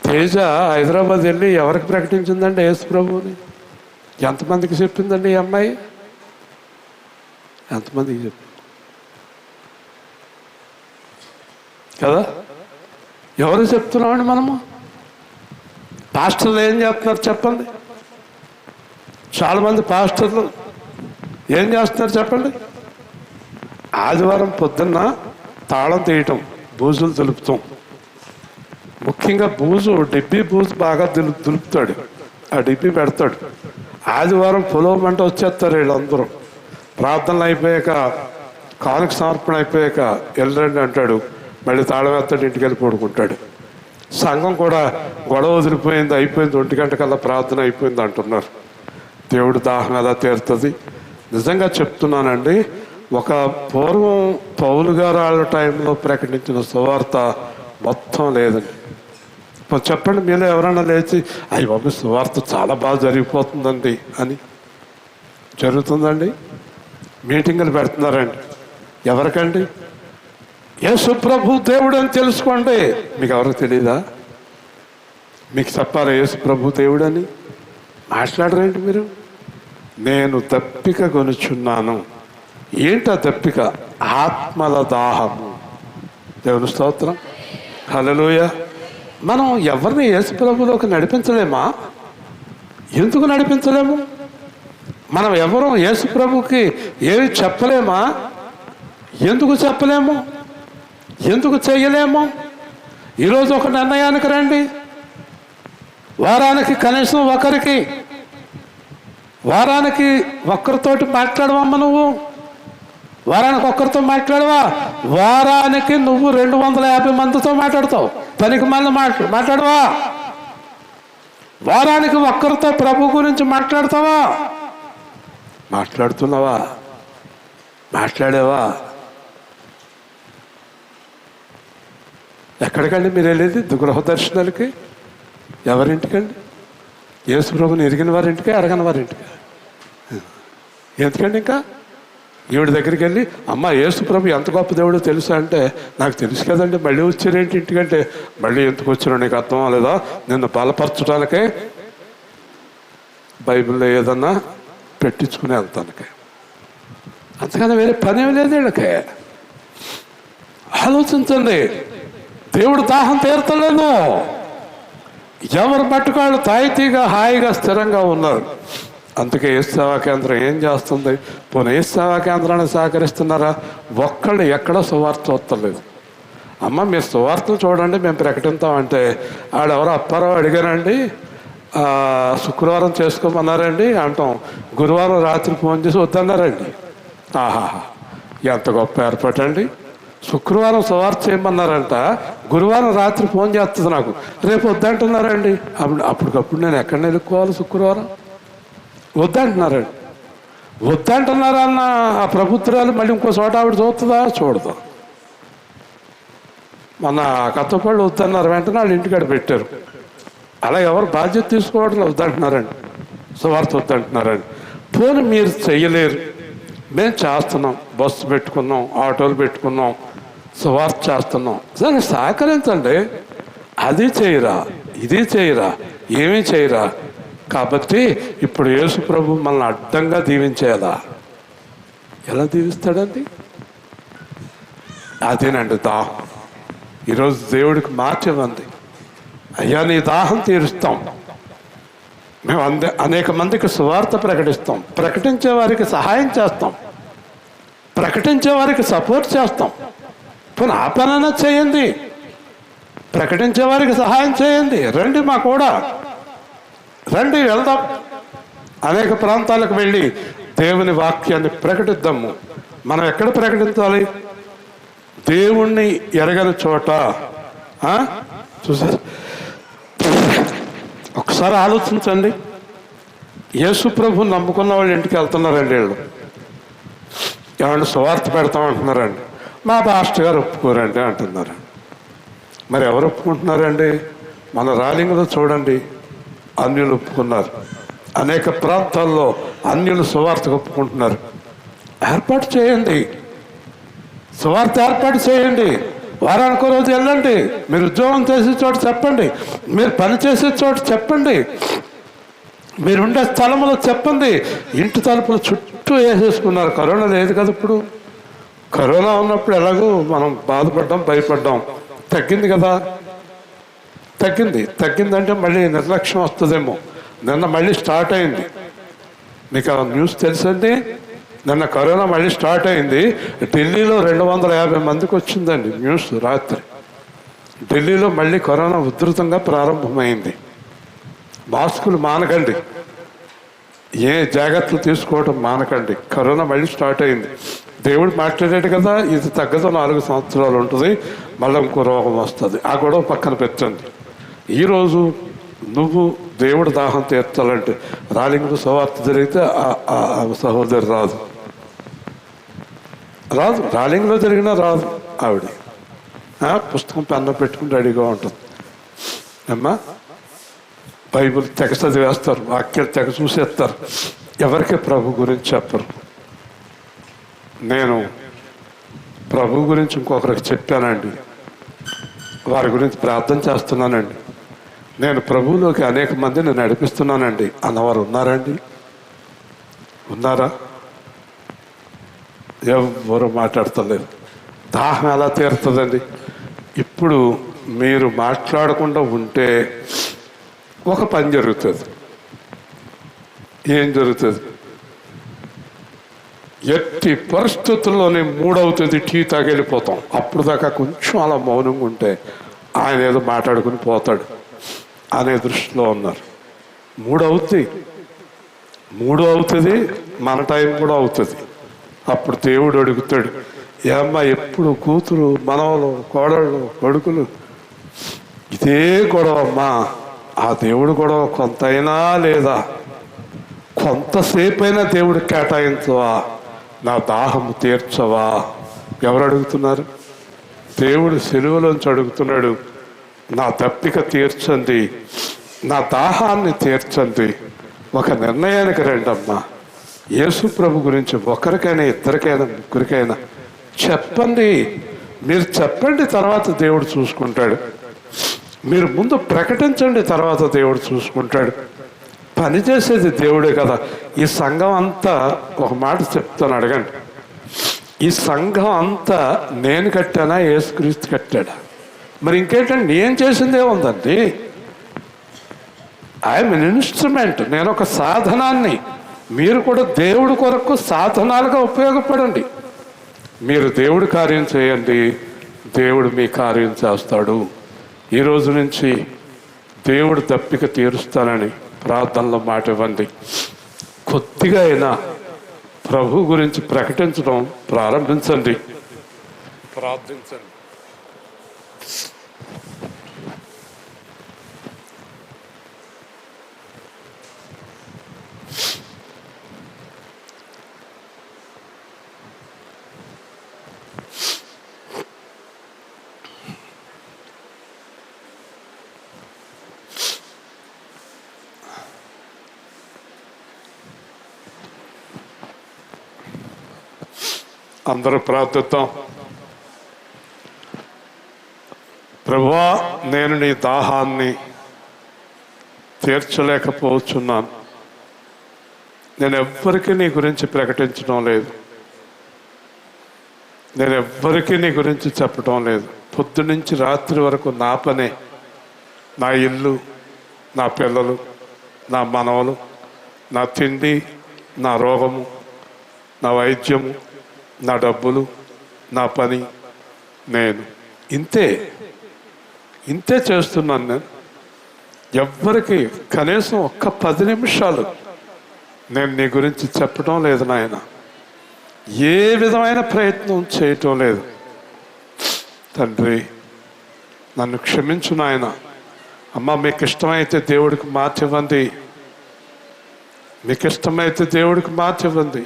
తేజ హైదరాబాద్ వెళ్ళి ఎవరికి ప్రకటించిందండి యేసు ప్రభువుని? ఎంతమందికి చెప్పిందండి ఈ అమ్మాయి? ఎంతమందికి చెప్పింది కదా? ఎవరు చెప్తున్నామండి మనము? పాస్టర్లు ఏం చేస్తున్నారు చెప్పండి? చాలామంది పాస్టర్లు ఏం చేస్తున్నారు చెప్పండి? ఆదివారం పొద్దున్న తాళం తీయటం, బూజులు దులుపుతాం. ముఖ్యంగా డిబ్బీ బూజు బాగా దులుపుతాడు, ఆ డిబ్బీ పెడతాడు. ఆదివారం పొలవమంటే వచ్చేస్తారు వీళ్ళందరూ. ప్రార్థనలు అయిపోయాక, కానుక సమర్పణ అయిపోయాక వెళ్ళండి అంటాడు, మళ్ళీ తాళం వేస్తాడు, ఇంటికి వెళ్ళి పడుకుంటాడు. సంఘం కూడా గొడవ వదిలిపోయింది, అయిపోయింది, 1 గంట కల్లా ప్రార్థన అయిపోయింది అంటున్నారు. దేవుడు దాహం ఎలా తీరుతుంది? నిజంగా చెప్తున్నానండి, ఒక పూర్వం పౌలు గారు వాళ్ళ టైంలో ప్రకటించిన సువార్త మొత్తం లేదండి. ఇప్పుడు చెప్పండి, మీలో ఎవరైనా లేచి అయ్యి బాబు సువార్త చాలా బాగా జరిగిపోతుందండి అని? జరుగుతుందండి? మీటింగులు పెడుతున్నారండి. ఎవరికండి? యేసు ప్రభు దేవుడు అని తెలుసుకోండి. మీకు ఎవరికి తెలియదా? మీకు చెప్పారా యేసు ప్రభు దేవుడు అని? మాట్లాడరేంటి మీరు? నేను దప్పిక కొనుచున్నాను. ఏంటా దప్పిక? ఆత్మల దాహము. దేవుని స్తోత్రం, హల్లెలూయా. మనం ఎవరిని యేసు ప్రభులోకి నడిపించలేమా? ఎందుకు నడిపించలేము? మనం ఎవరు యేసు ప్రభుకి ఏమి చెప్పలేమా? ఎందుకు చెప్పలేము? ఎందుకు చేయలేము? ఈరోజు ఒక నిర్ణయానికి రండి. వారానికి కనీసం వారానికి ఒక్కరితోటి మాట్లాడవమ్మా. నువ్వు వారానికి ఒక్కరితో మాట్లాడవా? వారానికి నువ్వు 250 మందితో మాట్లాడతావు. పనికి మళ్ళీ మాట్లాడవా? వారానికి ఒక్కరితో ప్రభు గురించి మాట్లాడతావా? మాట్లాడుతున్నావా? మాట్లాడేవా? ఎక్కడికండి మీరు వెళ్ళేది? గృహ దర్శనాలకి? ఎవరింటికండి? యేసు ప్రభుని ఎరిగిన వారింటికి, అరగని వారింటికి? ఎందుకండి? ఇంకా ఈవిడ దగ్గరికి వెళ్ళి అమ్మ యేసు ప్రభు ఎంత గొప్ప దేవుడో తెలుసా అంటే, నాకు తెలుసు కదండి, మళ్ళీ వచ్చారేంటి ఇంటికంటే? మళ్ళీ ఎందుకు వచ్చారో నీకు అర్థం అవ్వలేదా? నిన్ను బలపరచడానికే బైబిల్లో ఏదన్నా పెట్టించుకుని వెళ్తానికే, అంతకన్నా వేరే పనేమి లేదు వీళ్ళకి. ఆలోచించండి. దేవుడు దాహం తీరతలేదు. ఎవరు పట్టుకోళ్ళు తాయితీగా హాయిగా స్థిరంగా ఉన్నారు. అందుకే ఏ సేవా కేంద్రం ఏం చేస్తుంది? పోనీ ఏ సేవా కేంద్రాన్ని సహకరిస్తున్నారా? ఒక్కళ్ళు ఎక్కడో సువార్త చూస్తలేదు. అమ్మ మీరు సువార్తను చూడండి, మేము ప్రకటిస్తామంటే ఆడెవరో అప్పారావు అడిగారండి, శుక్రవారం చేసుకోమన్నారండి అంటాం. గురువారం రాత్రి ఫోన్ చేసి వద్దన్నారండి. ఆహాహా, ఎంత గొప్ప ఏర్పాటండి. శుక్రవారం సువార్త చేయమన్నారంట, గురువారం రాత్రి ఫోన్ చేస్తుంది నాకు, రేపు వద్దంటున్నారండి. అప్పటికప్పుడు నేను ఎక్కడ నిలుక్కోవాలి? శుక్రవారం వద్దంటున్నారండి. వద్దంటున్నారన్న ఆ ప్రభుత్వాలు మళ్ళీ ఇంకో చోట ఆవిడ చూస్తుందా? చూడదు. మన కత్తపళ్ళు వద్దన్నారు, వెంటనే వాళ్ళు ఇంటికాడ పెట్టారు. అలా ఎవరు బాధ్యత తీసుకోవడం వద్దంటున్నారండి, సువార్త వద్దంటున్నారండి. పోనీ మీరు చెయ్యలేరు, మేము చేస్తున్నాం, బస్సు పెట్టుకున్నాం, ఆటోలు పెట్టుకున్నాం, సువార్త చేస్తున్నాం, దాన్ని సహకరించండి. అది చేయరా, ఇది చేయరా, ఏమీ చేయరా? కాబట్టి ఇప్పుడు యేసు ప్రభు మనల్ని అడ్డంగా దీవించేలా ఎలా దీవిస్తాడండి? అదేనండి దాహం. ఈరోజు దేవుడికి మార్చేమంది, అయ్యా నీ దాహం తీరుస్తాం. మేము అనేక మందికి సువార్త ప్రకటిస్తాం, ప్రకటించే వారికి సహాయం చేస్తాం, ప్రకటించే వారికి సపోర్ట్ చేస్తాం. పోనీ ఆ పనైనా చేయండి, ప్రకటించే వారికి సహాయం చేయండి. రండి, మా కూడా రండి, వెళ్దాం. అనేక ప్రాంతాలకు వెళ్ళి దేవుని వాక్యాన్ని ప్రకటిద్దాము. మనం ఎక్కడ ప్రకటించాలి? దేవుణ్ణి ఎరగని చోట. చూసారు, ఒకసారి ఆలోచించండి. యేసు ప్రభు నమ్ముకున్న వాళ్ళు ఇంటికి వెళ్తున్నారండి. వీళ్ళు ఏమంటే సువార్త పెడతామంటున్నారండి, మా పాస్టర్ గారు ఒప్పుకోరండి అంటున్నారు. మరి ఎవరు ఒప్పుకుంటున్నారండి? మన రాలింగలో చూడండి, అన్యులు ఒప్పుకున్నారు. అనేక ప్రాంతాల్లో అన్యులు సువార్తకు ఒప్పుకుంటున్నారు. ఏర్పాటు చేయండి, సువార్త ఏర్పాటు చేయండి. వారానికి రోజు వెళ్ళండి. మీరు ఉద్యోగం చేసే చోట చెప్పండి, మీరు పని చేసే చోట చెప్పండి, మీరుండే స్థలంలో చెప్పండి. ఇంటి తలుపులు చుట్టూ వేసేసుకున్నారు. కరోనా లేదు కదా ఇప్పుడు. కరోనా ఉన్నప్పుడు ఎలాగో మనం బాధపడ్డాం, భయపడ్డాం. తగ్గింది కదా, తగ్గిందంటే మళ్ళీ నిర్లక్ష్యం వస్తుందేమో. నిన్న మళ్ళీ స్టార్ట్ అయింది. మీకు ఆ న్యూస్ తెలుసండి? నిన్న కరోనా మళ్ళీ స్టార్ట్ అయింది. ఢిల్లీలో 250 మందికి వచ్చిందండి న్యూస్ రాత్రి. ఢిల్లీలో మళ్ళీ కరోనా ఉధృతంగా ప్రారంభమైంది. మాస్కులు మానకండి, ఏ జాగ్రత్తలు తీసుకోవడం మానకండి. కరోనా మళ్ళీ స్టార్ట్ అయింది. దేవుడు మాట్లాడాడు కదా, ఇది తగ్గదు, 4 సంవత్సరాలు ఉంటుంది, మళ్ళీ ఇంకో రోగం వస్తుంది. ఆ గొడవ పక్కన పెట్టండి. ఈరోజు నువ్వు దేవుడు దాహం తీర్చాలంటే రాలింగుడు సువార్త జరిగితే ఆ సహోదరి రాదు, రాలింగ్లో జరిగినా రాదు. ఆవిడ పుస్తకం పెన్ను పెట్టుకుని రెడీగా ఉంటుంది. అమ్మా బైబిల్ తెగ చదివేస్తారు, వాక్యాలు తెగ చూసేస్తారు, ఎవరికి ప్రభు గురించి చెప్పరు. నేను ప్రభు గురించి ఇంకొకరికి చెప్పానండి, వారి గురించి ప్రార్థన చేస్తున్నానండి, నేను ప్రభువులోకి అనేక మందిని నడిపిస్తున్నానండి అన్నవారు ఉన్నారండి? ఉన్నారా? ఎవరు మాట్లాడతలేదు. దాహం ఎలా తీరుతుందండి? ఇప్పుడు మీరు మాట్లాడకుండా ఉంటే ఒక పని జరుగుతుంది. ఏం జరుగుతుంది? ఎట్టి పరిస్థితుల్లోనే మూడవుతుంది, టీ తాగెళ్ళిపోతాం. అప్పుడు దాకా కొంచెం అలా మౌనంగా ఉంటే ఆయన ఏదో మాట్లాడుకుని పోతాడు అనే దృష్టిలో ఉన్నారు. మూడు అవుతుంది, మన టైం కూడా అవుతుంది. అప్పుడు దేవుడు అడుగుతాడు, ఏమ్మా ఎప్పుడు కూతురు, మనవలు, కోడళ్ళు, కొడుకులు ఇదే గొడవ అమ్మా, ఆ దేవుడు గొడవ కొంతైనా లేదా, కొంతసేపైనా దేవుడు కేటాయించవా, నా దాహము తీర్చవా? ఎవరు అడుగుతున్నారు? దేవుడు సిలువలోంచి అడుగుతున్నాడు, నా దప్పిక తీర్చండి, నా దాహాన్ని తీర్చండి. ఒక నిర్ణయానికి రండమ్మా. యేసు ప్రభు గురించి ఒకరికైనా, ఇద్దరికైనా, ముగ్గురికైనా చెప్పండి. మీరు చెప్పండి, తర్వాత దేవుడు చూసుకుంటాడు. మీరు ముందు ప్రకటించండి, తర్వాత దేవుడు చూసుకుంటాడు. పని చేసేది దేవుడే కదా. ఈ సంఘం అంతా, ఒక మాట చెప్తాను అడగండి, ఈ సంఘం అంతా నేను కట్టానా, యేసుక్రీస్తు కట్టాడా? మరి ఇంకేంటంటే నేను చేసిందే ఉందండి. ఐఎమ్ ఎన్ ఇన్స్ట్రుమెంట్, నేను ఒక సాధనాన్ని. మీరు కూడా దేవుడి కొరకు సాధనాలుగా ఉపయోగపడండి. మీరు దేవుడి కార్యం చేయండి, దేవుడు మీ కార్యం చేస్తాడు. ఈరోజు నుంచి దేవుడు దప్పిక తీరుస్తానని ప్రార్థనలో మాట ఇవ్వండి. కొద్దిగా అయినా ప్రభు గురించి ప్రకటించడం ప్రారంభించండి, ప్రార్థించండి. అందరూ ప్రార్థిద్దాం. ప్రభువా, నేను నీ దాహాన్ని తీర్చలేకపోతున్నాను. నేను ఎవ్వరికీ నీ గురించి ప్రకటించడం లేదు, నేను ఎవ్వరికీ నీ గురించి చెప్పడం లేదు. పొద్దునుంచి రాత్రి వరకు నా పనే, నా ఇల్లు, నా పిల్లలు, నా మనవలు, నా తిండి, నా రోగము, నా వైద్యము, నా డబ్బులు, నా పని. నేను ఇంతే చేస్తున్నాను. నేను ఎవ్వరికి కనీసం ఒక్క 10 నిమిషాలు నేను నీ గురించి చెప్పడం లేదు నాయన. ఏ విధమైన ప్రయత్నం చేయటం లేదు. తండ్రి, నన్ను క్షమించు నాయన. అమ్మ, మీకు ఇష్టమైతే దేవుడికి మాట ఇవ్వండి, మీకు ఇష్టమైతే దేవుడికి మాట ఇవ్వండి.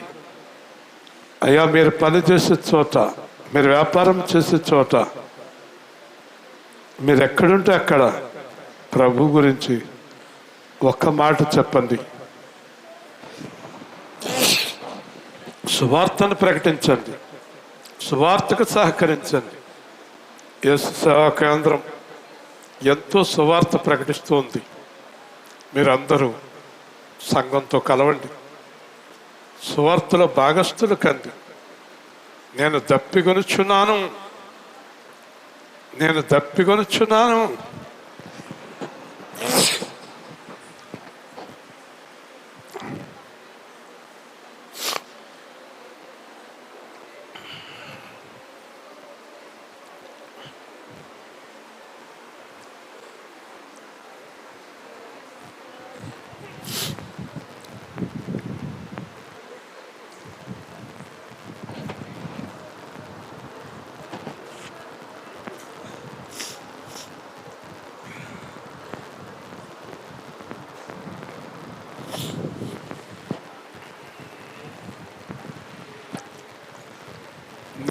అయ్యా, మీరు పని చేసే చోట, మీరు వ్యాపారం చేసే చోట, మీరు ఎక్కడుంటే అక్కడ ప్రభు గురించి ఒక్క మాట చెప్పండి. సువార్తను ప్రకటించండి, సువార్తకు సహకరించండి. యేసు సేవా కేంద్రం ఎంతో సువార్త ప్రకటిస్తుంది. మీరందరూ సంఘంతో కలవండి, సువార్తలో భాగస్థులు కండి. నేను దప్పికొనుచున్నాను.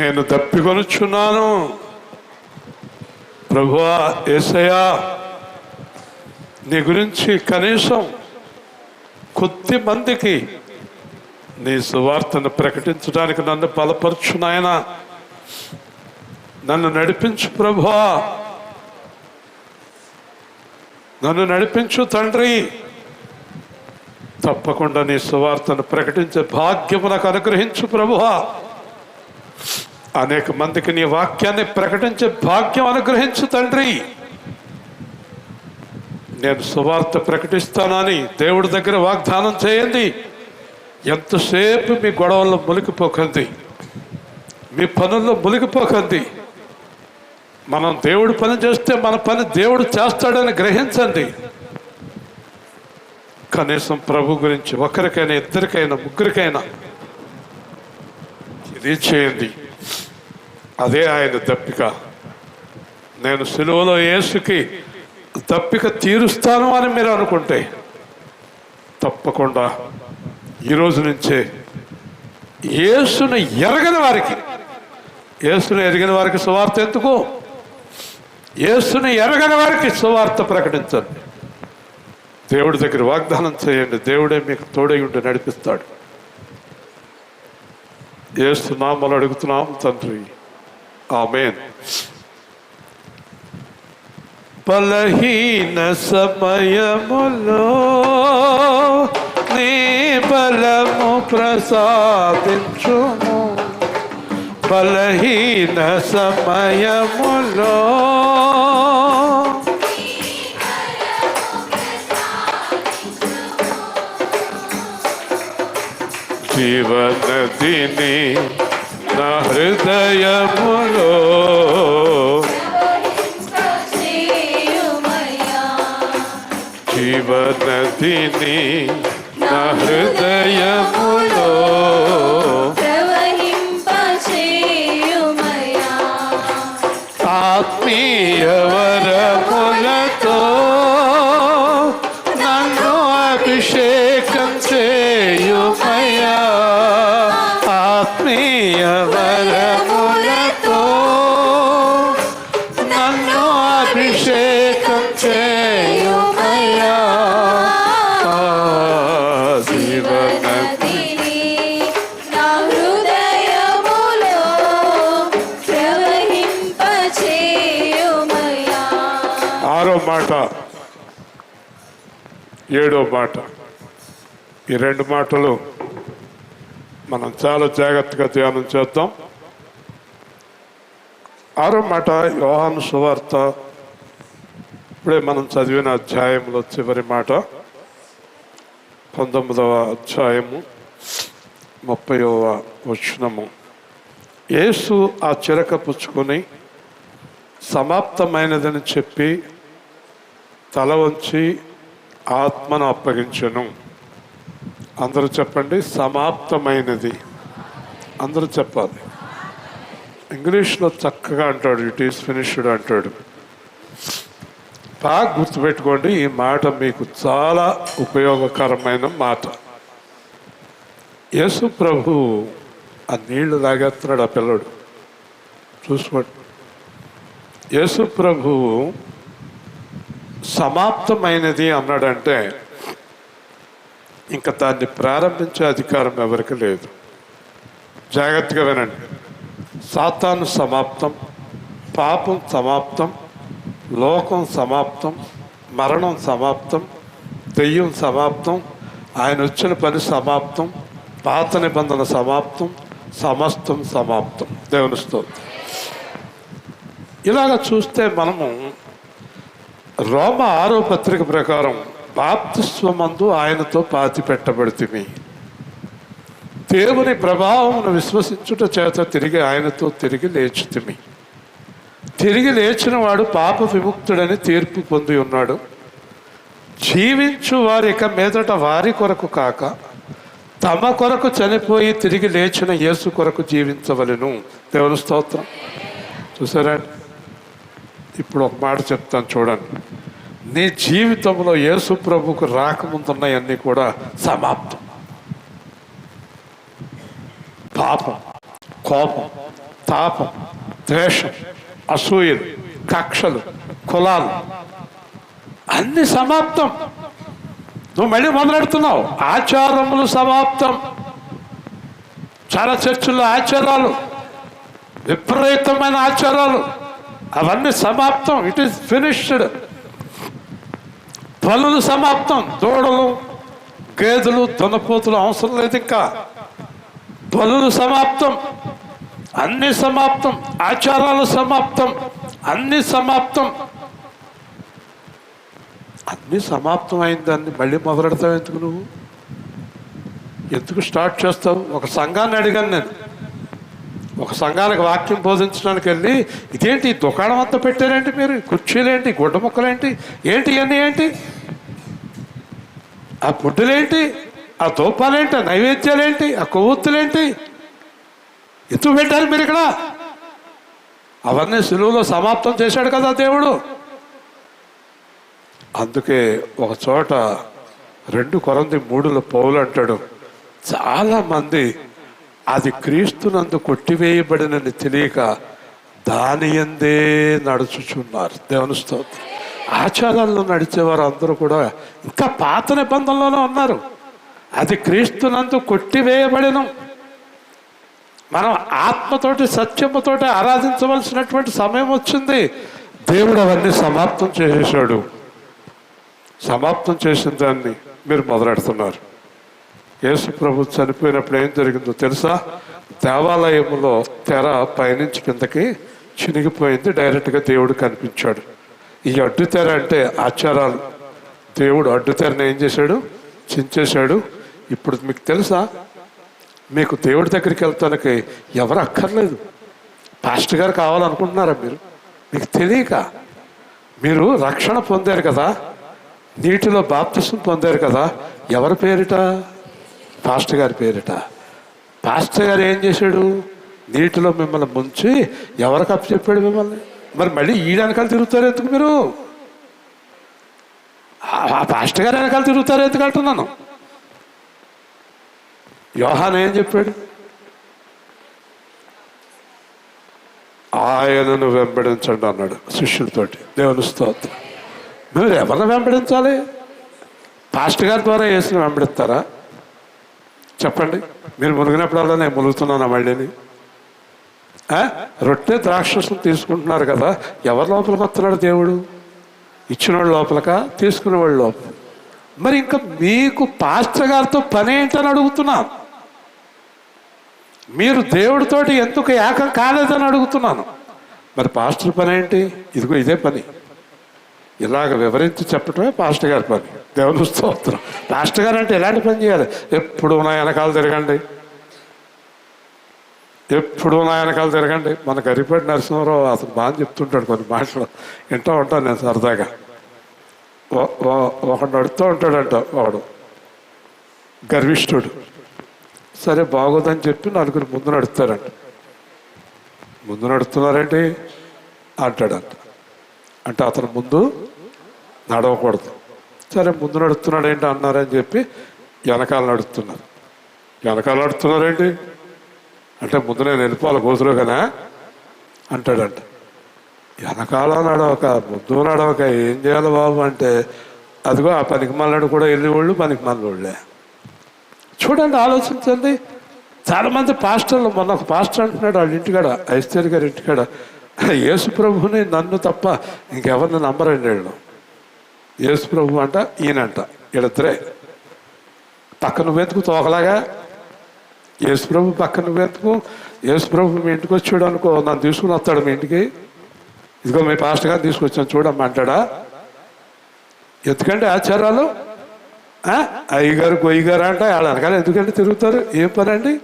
నేను దప్పికొనుచున్నాను. ప్రభువా యేసయ్యా, నీ గురించి కనీసం కొద్ది మందికి నీ సువార్తను ప్రకటించడానికి నన్ను బలపరచు నాయనా. నన్ను నడిపించు ప్రభువా, నన్ను నడిపించు తండ్రి. తప్పకుండా నీ సువార్తను ప్రకటించే భాగ్యము నాకు అనుగ్రహించు ప్రభువా. అనేక మందికి నీ వాక్యాన్ని ప్రకటించే భాగ్యం అనుగ్రహించు తండ్రి. నేను సువార్త ప్రకటిస్తానని దేవుడి దగ్గర వాగ్దానం చేయండి. ఎంతసేపు మీ గొడవల్లో మునిగిపోకండి, మీ పనుల్లో మునిగిపోకండి. మనం దేవుడు పని చేస్తే మన పని దేవుడు చేస్తాడని గ్రహించండి. కనీసం ప్రభు గురించి ఒకరికైనా, ఇద్దరికైనా, ముగ్గురికైనా ఇది చేయండి. అదే ఆయన దప్పిక. నేను సిలువలో యేసుకి దప్పిక తీరుస్తాను అని మీరు అనుకుంటే తప్పకుండా ఈరోజు నుంచే యేసును ఎరగని వారికి సువార్త ఎందుకు? యేసుని ఎరగని వారికి సువార్త ప్రకటించండి. దేవుడి దగ్గర వాగ్దానం చేయండి. దేవుడే మీకు తోడై ఉండి నడిపిస్తాడు. యేసు నామములో అడుగుతున్నాం తండ్రి, ఆమేన్. బలహీన సమయములో నీ బలము ప్రసాదించుము. బలహీన సమయములో జీవనదిని నా హృదయములో జీవనదిని నా హృదయములో ఆత్మీయ వరములతో నన్ను అభిషేకం చేయుమయ్యా. ఆత్మీయ వరములతో నన్ను అభిషేకం చేయుమయ్యా. జీవనదిని నా హృదయములో ప్రవహింపచేయుమయ్యా. 6వ మాట, 7వ మాట, ఈ 2 మాటలు మనం చాలా జాగ్రత్తగా ధ్యానం చేద్దాం. 6వ మాట యోహాను సువార్త, ఇప్పుడే మనం చదివిన అధ్యాయంలో చివరి మాట, 19వ అధ్యాయము 30వ వచనము. యేసు ఆ చిరక పుచ్చుకొని సమాప్తమైనదని చెప్పి తల వంచి ఆత్మను అప్పగించెను. అందరూ చెప్పండి, సమాప్తమైనది. అందరూ చెప్పాలి. ఇంగ్లీష్లో చక్కగా అంటాడు, ఇట్ ఈస్ ఫినిష్డ్ అంటాడు. బాగా గుర్తుపెట్టుకోండి, ఈ మాట మీకు చాలా ఉపయోగకరమైన మాట. యేసు ప్రభు ఆ నీళ్లు తాగేస్తున్నాడు. ఆ పిల్లడు చూసుకోండి. యేసు ప్రభు సమాప్తమైనది అన్నాడంటే ఇంకా దాన్ని ప్రారంభించే అధికారం ఎవరికి లేదు. జాగ్రత్తగా వినండి. సాతాను సమాప్తం, పాపం సమాప్తం, లోకం సమాప్తం, మరణం సమాప్తం, దెయ్యం సమాప్తం, ఆయన వచ్చిన పని సమాప్తం, పాత నిబంధన సమాప్తం, సమస్తం సమాప్తం. దేవుని స్తోత్రం. ఇలాగ చూస్తే మనము రోమ 6వ పత్రిక ప్రకారం బాప్తిస్వమందు ఆయనతో పాతి పెట్టబడితిమి, దేవుని ప్రభావమును విశ్వసించుట చేత తిరిగి ఆయనతో తిరిగి లేచితిమి. తిరిగి లేచిన వాడు పాప విముక్తుడని తీర్పు పొంది ఉన్నాడు. జీవించు వారి ఇక మీదట వారి కొరకు కాక తమ కొరకు చనిపోయి తిరిగి లేచిన యేసు కొరకు జీవించవలెను. దేవుని స్తోత్రం. చూసారా? ఇప్పుడు ఒక మాట చెప్తాను చూడండి. నీ జీవితంలో యేసు ప్రభుకు రాకముందున్నవన్నీ కూడా సమాప్తం. పాపం, కోపం, తాపం, ద్వేషం, అసూయలు, కక్షలు, కులాలు అన్ని సమాప్తం. నువ్వు మళ్ళీ మొదలెడుతున్నావు. ఆచారములు సమాప్తం. చాలా చర్చిల్లో ఆచారాలు, విపరీతమైన ఆచారాలు, అవన్నీ సమాప్తం. It is finished. పనులు సమాప్తం. దూడలు, గేదెలు, దున్నపోతులు అవసరం లేదు. ఇంకా పనులు సమాప్తం. అన్ని సమాప్తం. ఆచారాలు సమాప్తం. అన్ని సమాప్తం. అన్నీ సమాప్తం అయిన దాన్ని మళ్ళీ మొదలెడతావు ఎందుకు? నువ్వు ఎందుకు స్టార్ట్ చేస్తావు? ఒక సంఘాన్ని అడిగాను నేను. ఒక సంఘానికి వాక్యం బోధించడానికి వెళ్ళి, ఇదేంటి ఈ దుకాణం అంతా పెట్టారేంటి మీరు? కుర్చీలేంటి, గుడ్డ ముక్కలేంటి, ఏంటి ఇవన్నీ ఏంటి? ఆ గుడ్డలేంటి, ఆ దూపాలేంటి, ఆ నైవేద్యాలేంటి, ఆ కొవ్వొత్తులేంటి, ఎందుకు పెట్టారు మీరు ఇక్కడ? అవన్నీ సిలువలో సమాప్తం చేశాడు కదా దేవుడు. అందుకే ఒక చోట 2 కొరింథీ 3 పౌలు అంటాడు, చాలామంది అది క్రీస్తునందు కొట్టివేయబడినని తెలియక దాని యందే నడుచుచున్నారు. దేవుని స్తోత్రం. ఆచారాల్లో నడిచేవారు అందరూ కూడా ఇంకా పాత నిబంధనలోనే ఉన్నారు. అది క్రీస్తునందు కొట్టివేయబడిన. మనం ఆత్మతోటి సత్యముతోటి ఆరాధించవలసినటువంటి సమయం వచ్చింది. దేవుడు అవన్నీ సమాప్తం చేసేసాడు. సమాప్తం చేసిన దాన్ని మీరు మొదలెడుతున్నారు. యేసు ప్రభు చనిపోయినప్పుడు ఏం జరిగిందో తెలుసా? దేవాలయంలో తెర పైనుంచి కిందకి చినిగిపోయింది. డైరెక్ట్గా దేవుడు కనిపించాడు. ఈ అడ్డు తెర అంటే ఆచారాలు. దేవుడు అడ్డు తెరను ఏం చేశాడు? చించేశాడు. ఇప్పుడు మీకు తెలుసా, మీకు దేవుడి దగ్గరికి వెళ్తానికి ఎవరు అక్కర్లేదు. పాస్టర్ గారు కావాలనుకుంటున్నారా మీరు? మీకు తెలియక మీరు రక్షణ పొందారు కదా, నీటిలో బాప్తిసం పొందారు కదా. ఎవరి పేరిట? పాస్టర్ గారి పేరిట. పాస్టర్ గారు ఏం చేశాడు? నీటిలో మిమ్మల్ని ముంచి ఎవరికి అప్పు చెప్పాడు మిమ్మల్ని? మరి మళ్ళీ ఈ వెనకాల తిరుగుతారు ఎందుకు మీరు? ఆ పాస్టర్ గారు వెనకాల తిరుగుతారు ఎందుకు అంటున్నాను. యోహాను ఏం చెప్పాడు? ఆయనను వెంబడించండి అన్నాడు శిష్యులతోటి. దేవుని స్తోత్రం. మీరు ఎవరిని వెంబడించాలి? పాస్టర్ గారి ద్వారా యేసుని వెంబడిస్తారా? చెప్పండి. మీరు మునిగినప్పుడల్లా నేను మునుగుతున్నాను మళ్ళీని. రొట్టె ద్రాక్షసం తీసుకుంటున్నారు కదా, ఎవరి లోపలికి వస్తున్నాడు దేవుడు? ఇచ్చినవాడు లోపలక, తీసుకునేవాడు లోపల. మరి ఇంకా మీకు పాస్టర్ గారితో పని ఏంటని అడుగుతున్నాను. మీరు దేవుడితోటి ఎందుకు ఏకం కాలేదని అడుగుతున్నాను. మరి పాస్టర్ పని ఏంటి? ఇదిగో ఇదే పని. ఇలాగ వివరించి చెప్పటమే పాస్టర్ గారి పని. దేవుని స్తోత్రం. పాస్టర్ గారు అంటే ఎలాంటి పని చేయాలి? ఎప్పుడు నా వెనకాల తిరగండి, ఎప్పుడు నా వెనకాల తిరగండి. మన గరిపేట నరసింహారావు అతను బాగా చెప్తుంటాడు కొన్ని మాటలు, వింటూ ఉంటాను నేను సరదాగా. ఒకడు నడుతూ ఉంటాడంట, వాడు గర్విష్ఠుడు. సరే బాగోదని చెప్పి 4 ముందు నడుస్తారంట. ముందు నడుస్తున్నారేంటి అంటాడంట. అంటే అతను ముందు నడవకూడదు. సరే ముందు నడుస్తున్నాడు ఏంటి అన్నారని చెప్పి వెనకాల నడుస్తున్నారు. వెనకాల నడుస్తున్నారేంటి అంటే ముందు నేను వెళ్ళిపోవాలి గోతులోకనా అంటాడంట. వెనకాల నడవక ముందు నడవక ఏం చేయాలి బాబు అంటే, అదిగో ఆ పనికి మళ్ళాడు కూడా వెళ్ళేవాళ్ళు పనికి మళ్ళీ. చూడండి, ఆలోచించండి. చాలామంది పాస్టర్లు, మొన్న ఒక పాస్టర్ అంటున్నాడు వాళ్ళ ఇంటికాడ, ఐశ్వర్య గారి ఇంటికాడ యేసు ప్రభుని నన్ను తప్ప ఇంకెవరిని నమ్మరండి వీళ్ళు. యేసు ప్రభు అంట, ఈయనంట, వీళ్ళిద్దరే. పక్కన వెతుకు తోకలాగా యేసు ప్రభు పక్కన వెతుకు. యేసు ప్రభు మీ ఇంటికి వచ్చాడు అనుకో, నన్ను తీసుకుని వస్తాడు మీ ఇంటికి. ఇదిగో మీ పాస్టర్ గారు తీసుకొచ్చాను చూడమ్మా అంటాడా? ఎందుకంటే ఆచారాలు అయ్యగారు గొయ్యగారు అంటే వాళ్ళ వెనకాల ఎందుకంటే తిరుగుతారు? ఏం పని అండి?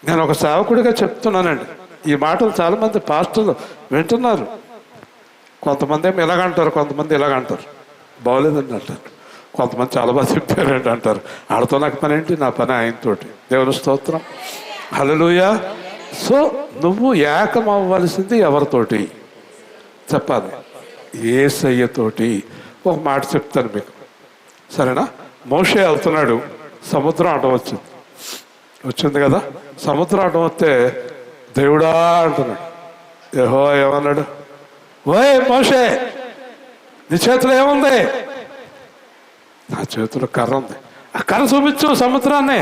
నేను ఒక సేవకుడిగా చెప్తున్నానండి. ఈ మాటలు చాలామంది పాస్టర్లు వింటున్నారు. కొంతమంది ఏమో ఇలాగంటారు, కొంతమంది ఇలాగంటారు, బాగోలేదండి అంటారు. కొంతమంది చాలా బాగా చెప్పారండి అంటారు. ఆడతో నాకు పని ఏంటి? నా పని ఆయనతోటి. దేవుని స్తోత్రం, హల్లెలూయా. సో నువ్వు ఏకం అవ్వవలసింది ఎవరితోటి చెప్పాలి? యేసయ్యతోటి. ఒక మాట చెప్తాను మీకు, సరేనా? మోషే వెళ్తున్నాడు, సముద్రం అడ్డం వచ్చింది కదా. సముద్రం అడ్డం వస్తే దేవుడా అంటున్నాడు. యెహోవా ఏమన్నాడు? ఓయ్ మోషే, నీ చేతిలో ఏముంది? నా చేతిలో కర్ర ఉంది. ఆ కర్ర చూపించు సముద్రాన్ని.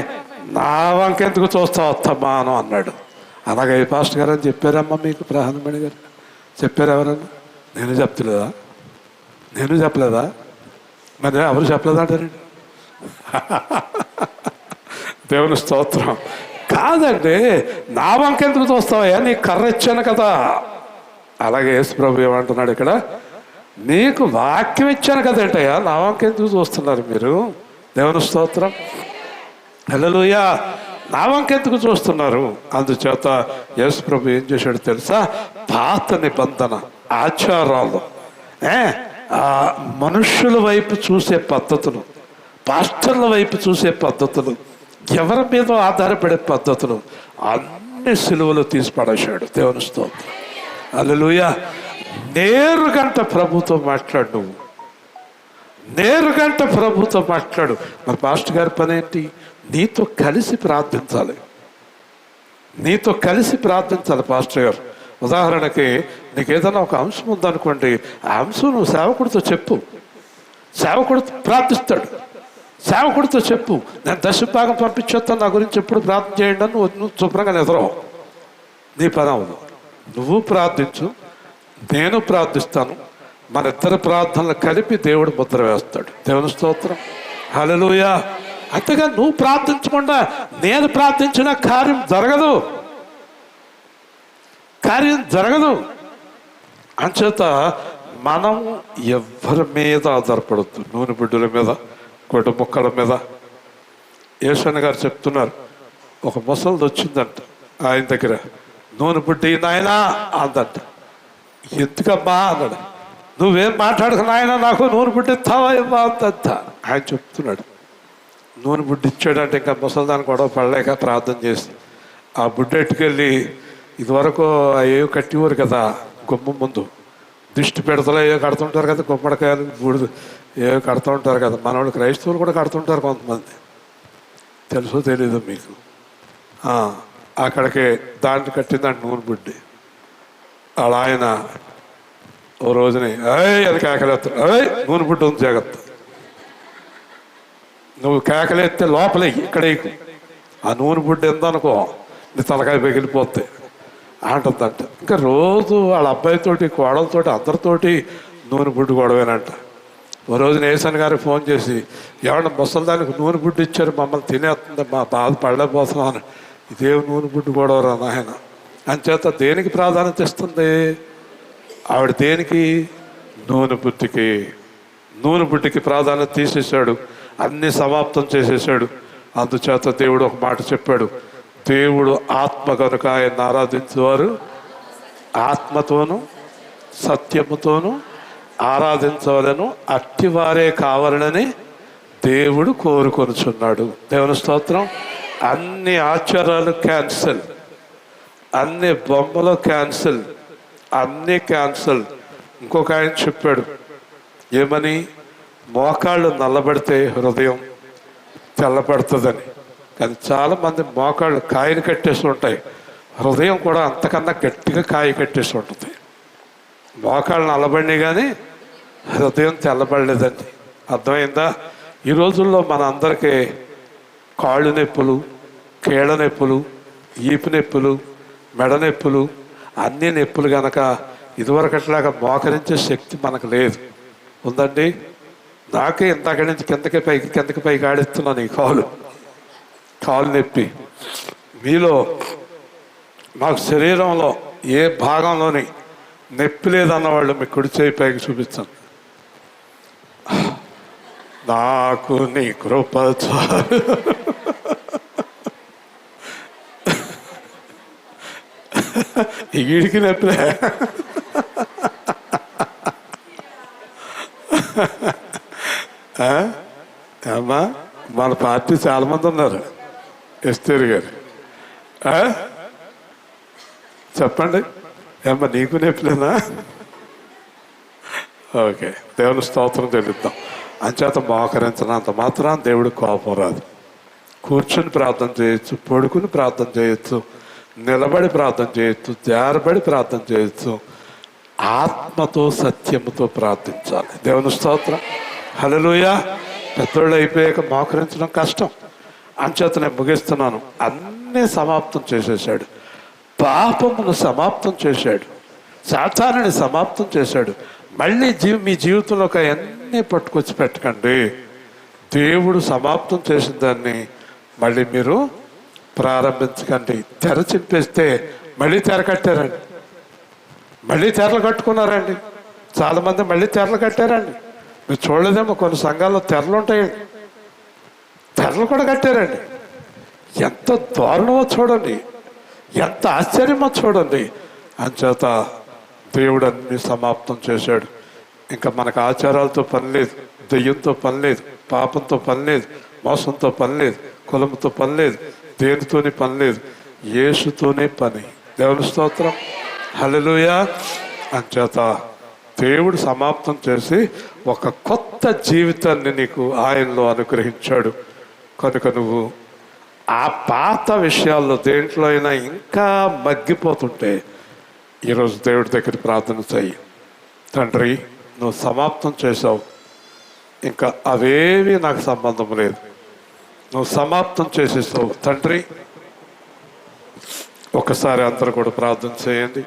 నా వంకెందుకు చూస్తావు అత్తమాను అన్నాడు. అలాగే పాస్టర్ గారు అని చెప్పారమ్మా మీకు, ప్రధానమణి గారు చెప్పారు. ఎవరన్నా? నేను చెప్పలేదా? మరి ఎవరు చెప్పలేదంటారండి? దేవుని స్తోత్రం. కాదండి, నా వంకెందుకు చూస్తావయ్యా, నీ కర్ర ఇచ్చాను కదా. అలాగే యేసు ప్రభు ఏమంటున్నాడు ఇక్కడ? నీకు వాక్యం ఇచ్చాను కదేంటయ్యా, నా వంకెందుకు చూస్తున్నారు మీరు? దేవుని స్తోత్రం, హల్లెలూయా. నా వంకెందుకు చూస్తున్నారు? అందుచేత యేసు ప్రభు ఏం చేశాడు తెలుసా? పాత నిబంధన ఆచారాలు, మనుష్యుల వైపు చూసే పద్ధతులు, పాస్టర్ల వైపు చూసే పద్ధతులు, ఎవరి మీద ఆధారపడే పద్ధతులు అన్ని సిలువలో తీసి పడేశాడు. దేవుని స్తోత్రం, హల్లెలూయా. నేరుగంట ప్రభుతో మాట్లాడు. నువ్వు నేరుగంట ప్రభుతో మాట్లాడు. మరి పాస్టర్ గారి పని ఏంటి? నీతో కలిసి ప్రార్థించాలి. పాస్టర్ గారు. ఉదాహరణకి నీకు ఏదైనా ఒక అంశం ఉందనుకోండి, ఆ అంశం నువ్వు సేవకుడితో చెప్పు. సేవకుడు ప్రార్థిస్తాడు. సేవకుడితో చెప్పు, నేను దశభాగం పంపించేస్తాను, నా గురించి ఎప్పుడు ప్రార్థన చేయండి అని నువ్వు శుభ్రంగా నిద్రవు. నీ పని అవును. నువ్వు ప్రార్థించు, నేను ప్రార్థిస్తాను. మన ఇద్దరు ప్రార్థనలు కలిపి దేవుడు ముద్ర వేస్తాడు. దేవుని స్తోత్రం, హల్లెలూయా. అంతేగా నువ్వు ప్రార్థించకుండా నేను ప్రార్థించిన కార్యం జరగదు. అంచేత మనం ఎవరి మీద ఆధారపడద్దు. నూనె బిడ్డల మీద, గొడ్డ ముక్కల మీద. యేసన్న గారు చెప్తున్నారు, ఒక ముసలిది వచ్చిందంట ఆయన దగ్గర. నూనె బుడ్డి నాయనా అందంట. ఎందుకమ్మా అన్నాడు. నువ్వేం మాట్లాడుకు నాయన, నాకు నూనె బుడ్డి ఇస్తావా ఇవ్వా అందంట. ఆయన చెప్తున్నాడు, నూనె బుడ్డి ఇచ్చాడంటే ఇంకా ముసలిదాన్ని గొడవ పడలేక ప్రార్థన చేసి ఆ బుడ్డి ఎట్టుకెళ్ళి, ఇదివరకు ఏవో కట్టివారు కదా గుమ్మం ముందు, దిష్టి పెడతలో ఏవో కడుతుంటారు కదా, గుమ్మడికాయలు బూడిద ఏవో కడుతూ ఉంటారు కదా. మన వాళ్ళు క్రైస్తవులు కూడా కడుతుంటారు కొంతమంది, తెలుసో తెలీదు మీకు. అక్కడికి దాన్ని కట్టిందంటే నూనె బుడ్డి. అలా ఆయన ఓ రోజుని అది కేకలేస్తాడు, నూనె బుడ్డి ఉంది జాగ్రత్త, నువ్వు కేకలేస్తే లోపలే ఇక్కడ ఆ నూనె బుడ్డి ఎందనుకో నీ తలకాయ పగిలిపోతే అంటుందంట. ఇంకా రోజు వాళ్ళ అబ్బాయితోటి, కోడలతోటి, అందరితోటి నూనె బుడ్డి గొడవేనంట. ఓ రోజున యేసన్న గారికి ఫోన్ చేసి, ఏమన్నా ముసలిదానికి నూనె బుడ్డి ఇచ్చారు, మమ్మల్ని తినేస్తుంది, మా బాధ పడలేకపోతున్నాను. ఇదేం నూనె బుడ్డి గొడవరా నాయన. అంచేత దేనికి ప్రాధాన్యత ఇస్తుంది ఆవిడ? దేనికి? నూనె బుడ్డికి ప్రాధాన్యత తీసేశాడు, అన్ని సమాప్తం చేసేసాడు. అందుచేత దేవుడు ఒక మాట చెప్పాడు, దేవుడు ఆత్మ కనుక ఆయన ఆరాధించేవారు ఆత్మతోనూ సత్యముతోనూ ఆరాధించవలను, అట్టివారే కావాలని దేవుడు కోరుకొనుచున్నాడు. దేవుని స్తోత్రం. అన్ని ఆచారాలు క్యాన్సిల్, అన్ని బొమ్మలు క్యాన్సిల్, అన్నీ క్యాన్సిల్. ఇంకొక ఆయన చెప్పాడు ఏమని? మోకాళ్ళు నల్లబడితే హృదయం తెల్లబడుతుందని. కానీ చాలామంది మోకాళ్ళు కాయలు కట్టేసి ఉంటాయి, హృదయం కూడా అంతకన్నా గట్టిగా కాయ కట్టేసి ఉంటుంది. మోకాళ్ళు నల్లబడినాయి కానీ హృదయం తెల్లబడలేదండి. అర్థమైందా? ఈ రోజుల్లో మన అందరికీ కాళ్ళు నొప్పులు, కీళ్ళ నొప్పులు, ఈపు నొప్పులు, మెడ నొప్పులు అన్ని నొప్పులు గనక ఇదివరకట్లాగా మోకరించే శక్తి మనకు లేదు. ఉందండి? నాకే ఇంతక నుంచి కిందకి పైకి ఆడిస్తున్నాను ఈ కాలు నొప్పి. మీలో మాకు శరీరంలో ఏ భాగంలోని నొప్పి లేదన్న వాళ్ళు మీ కుడి చేయి పైకి చూపించండి. నాకు నీ కృప చాలు. ఈడికి నొప్పిలే. అమ్మా, మన పార్టీ చాలా మంది ఉన్నారు. ఎస్తేరు గారు చెప్పండి. ఏమ్మా నీకు నొప్పిలేనా? ఓకే, దేవుని స్తోత్రం చెల్లిద్దాం. అంచేత మోకరించినంత మాత్రం దేవుడు కోపం రాదు. కూర్చుని ప్రార్థన చేయొచ్చు, పడుకుని ప్రార్థన చేయొచ్చు, నిలబడి ప్రార్థన చేయొచ్చు, జారబడి ప్రార్థన చేయొచ్చు. ఆత్మతో సత్యముతో ప్రార్థించాలి. దేవుని స్తోత్రం. హల్లెలూయా. పెద్దోళ్ళు అయిపోయాక మోకరించడం కష్టం. అంచేత నేను ముగిస్తున్నాను. అన్నీ సమాప్తం చేసేసాడు. పాపమును సమాప్తం చేశాడు, సాతానుని సమాప్తం చేశాడు. మళ్ళీ మీ జీవితంలోకి అవన్నీ పట్టుకొచ్చి పెట్టకండి. దేవుడు సమాప్తం చేసిన దాన్ని మళ్ళీ మీరు ప్రారంభించకండి. తెర చింపేస్తే మళ్ళీ తెర కట్టారండి, మళ్ళీ తెరలు కట్టుకున్నారండి. చాలామంది మళ్ళీ తెరలు కట్టారండి. మీరు చూడలేదేమో, కొన్ని సంఘాల్లో తెరలు ఉంటాయండి, తెరలు కూడా కట్టారండి. ఎంత దారుణమో చూడండి, ఎంత ఆశ్చర్యమో చూడండి. అంచేత దేవుడు అన్ని సమాప్తం చేశాడు. ఇంకా మనకు ఆచారాలతో పని లేదు, దెయ్యంతో పని లేదు, పాపంతో పని లేదు, మోసంతో పని లేదు, కులంతో పని లేదు, దేనితోని పని లేదు, యేసుతోనే పని. దేవుని స్తోత్రం. హల్లెలూయా. అంచేత దేవుడు సమాప్తం చేసి ఒక కొత్త జీవితాన్ని నీకు ఆయనలో అనుగ్రహించాడు. కనుక నువ్వు ఆ పాత విషయాల్లో దేంట్లో అయినా ఇంకా మగ్గిపోతుంటే ఈరోజు దేవుడి దగ్గర ప్రార్థన చెయ్యి. తండ్రి, నువ్వు సమాప్తం చేసావు, ఇంకా అవేవి నాకు సంబంధం లేదు, నువ్వు సమాప్తం చేసేసావు తండ్రి. ఒకసారి అందరూ కూడా ప్రార్థన చేయండి.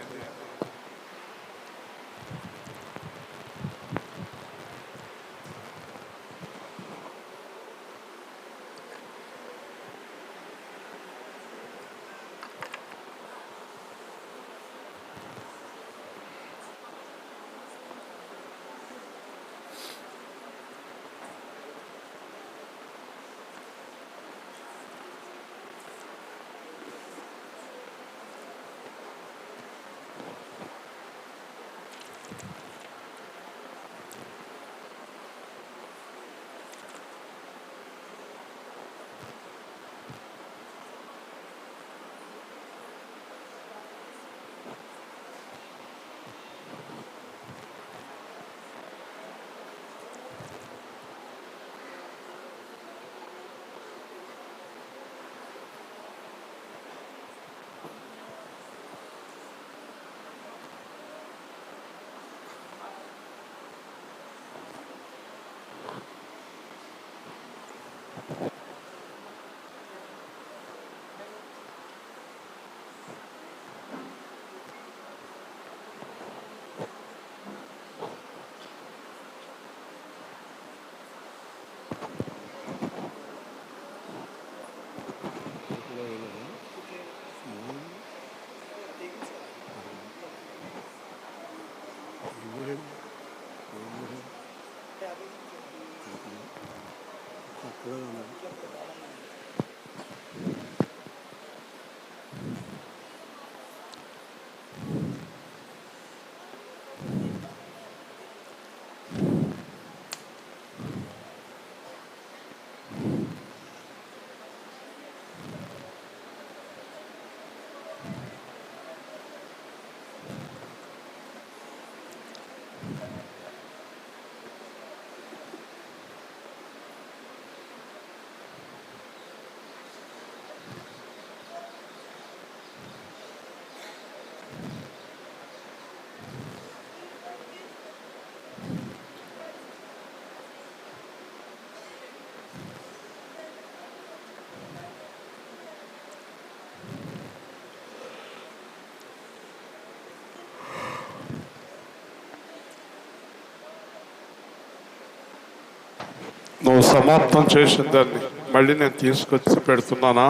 నువ్వు సమాప్తం చేసిన దాన్ని మళ్ళీ నేను తీసుకొచ్చి పెడుతున్నానా?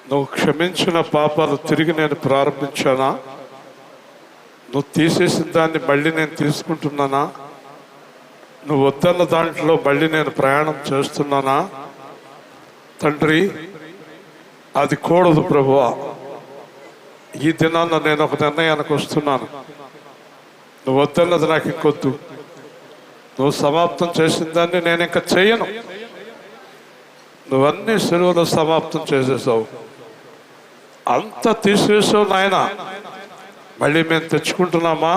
నువ్వు క్షమించిన పాపాలు తిరిగి నేను ప్రారంభించానా? నువ్వు తీసేసిన దాన్ని మళ్ళీ నేను తీసుకుంటున్నానా? నువ్వు వద్దన్న దాంట్లో మళ్ళీ నేను ప్రయాణం చేస్తున్నానా? తండ్రి, అది కూడదు ప్రభువా. ఈ దినాన్న నేను ఒక నిర్ణయానికి వస్తున్నాను. నువ్వు వద్దన్నది నాకు ఇంకొద్దు. నువ్వు సమాప్తం చేసిన దాన్ని నేను ఇంకా చేయను. నువ్వన్నీ సెలవులో సమాప్తం చేసేసావు, అంత తీసివేసావు నాయన. మళ్ళీ మేము తెచ్చుకుంటున్నామా?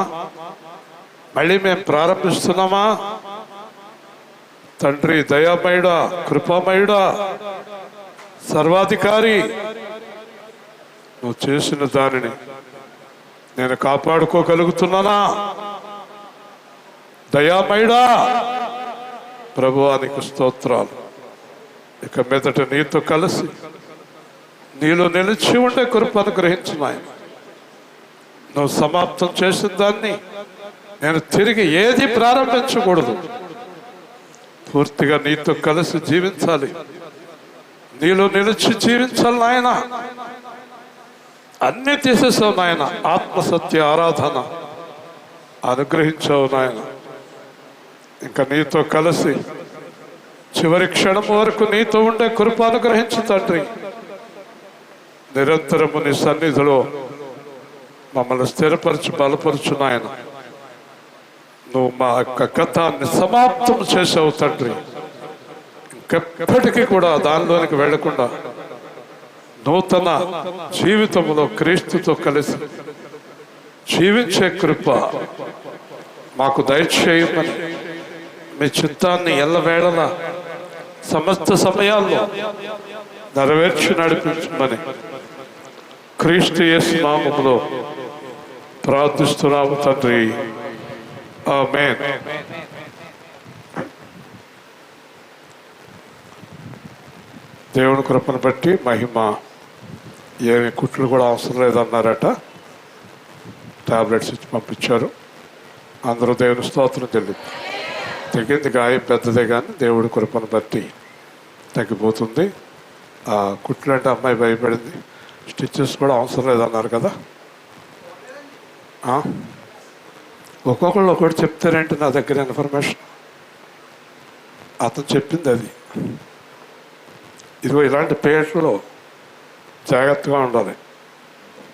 మళ్ళీ మేము ప్రారంభిస్తున్నామా? తండ్రి, దయామయుడా, కృపామయుడా, సర్వాధికారి, నువ్వు చేసిన దానిని నేను కాపాడుకోగలుగుతున్నానా? దయామయుడా, ప్రభువానికి స్తోత్రాలు. ఇక మీదట నీతో కలిసి నీలో నిలిచి ఉండే కృప అనుగ్రహించు నాయన. నువ్వు సమాప్తం చేసిన దాన్ని నేను తిరిగి ఏది ప్రారంభించకూడదు. పూర్తిగా నీతో కలిసి జీవించాలి, నీలో నిలిచి జీవించాలి నాయన. అన్నీ తీసేసావు నాయన. ఆత్మసత్య ఆరాధన అనుగ్రహించావు నాయన. ఇంకా నీతో కలిసి చివరి క్షణం వరకు నీతో ఉండే కృప అనుగ్రహించు తండ్రి. నిరంతరము నీ సన్నిధిలో మమ్మల్ని స్థిరపరచు, బలపరచు నాయన. నువ్వు మా యొక్క గతాన్ని సమాప్తం చేసావు తండ్రి. ఇంకెప్పటికీ కూడా దానిలోనికి వెళ్లకుండా నూతన జీవితంలో క్రీస్తుతో కలిసి జీవించే కృప మాకు దయచేయమని, మీ చిత్తాన్ని ఎల్లవేళలా సమస్త సమయాల్లో నెరవేర్చి నడిపించమని క్రీస్తు యేసు నామములో ప్రార్థిస్తున్నాము తండ్రి. ఆమేన్. దేవుని కృపను బట్టి మహిమ. ఏమి కుట్లు కూడా అవసరం లేదన్నారట. టాబ్లెట్స్ ఇచ్చి పంపించారు. అందరూ దేవుని స్తోత్రం తెగింది. గాయం పెద్దదే కానీ దేవుడి కృపను బట్టి తగ్గిపోతుంది. ఆ కుట్లు అంటే అమ్మాయి భయపడింది. స్టిచ్చెస్ కూడా అవసరం లేదన్నారు కదా. ఒక్కొక్కళ్ళు ఒకటి చెప్తారేంటి? నా దగ్గర ఇన్ఫర్మేషన్ అతను చెప్పింది అది. ఇదిగో ఇలాంటి పేటలో జాగ్రత్తగా ఉండాలి,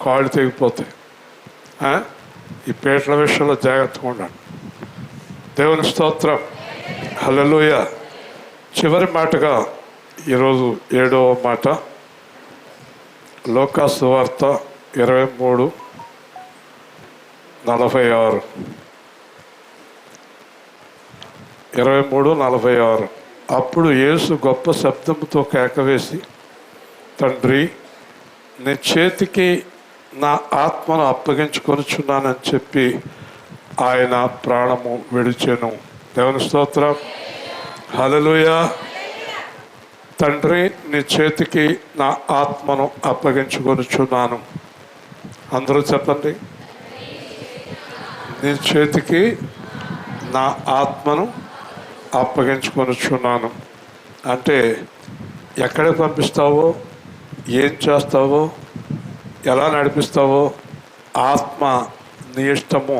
కాళ్ళు తెగిపోతాయి. ఈ పేటల విషయంలో జాగ్రత్తగా ఉండాలి. దేవుని స్తోత్రం. హల్లెలూయా. చివరి మాటగా ఈరోజు 7వ మాట, లూకా సువార్త 23:46. 23:46. అప్పుడు యేసు గొప్ప శబ్దంతో కేకవేసి, తండ్రి, నీ చేతికి నా ఆత్మను అప్పగించుకొనుచున్నానని చెప్పి ఆయన ప్రాణము విడిచెను. దేవుని స్తోత్రం. హల్లెలూయా. తండ్రి, నీ చేతికి నా ఆత్మను అప్పగించుకొనుచున్నాను. అందరూ చెప్పండి. నీ చేతికి నా ఆత్మను అప్పగించుకొనుచున్నాను అంటే ఎక్కడికి పంపిస్తావో, ఏం చేస్తావో, ఎలా నడిపిస్తావో ఆత్మ నీ ఇష్టము.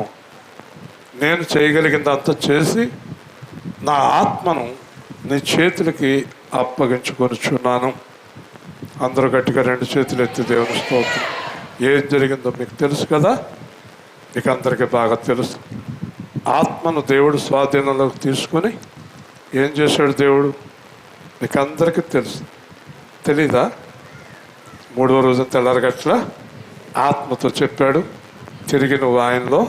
నేను చేయగలిగిందంతా చేసి నా ఆత్మను నీ చేతులకి అప్పగించుకొనుచున్నాను. అందరూ గట్టిగా 2 చేతులు ఎత్తి దేవుని స్తోత్రం. ఏం జరిగిందో మీకు తెలుసు కదా, మీకు అందరికీ బాగా తెలుసు. ఆత్మను దేవుడు స్వాధీనంలోకి తీసుకొని ఏం చేశాడు దేవుడు? మీకు అందరికీ తెలుసు. తెలీదా? 3వ రోజున తెల్లారగట్ల ఆత్మతో చెప్పాడు, తిరిగి నువ్వు ఆయనలో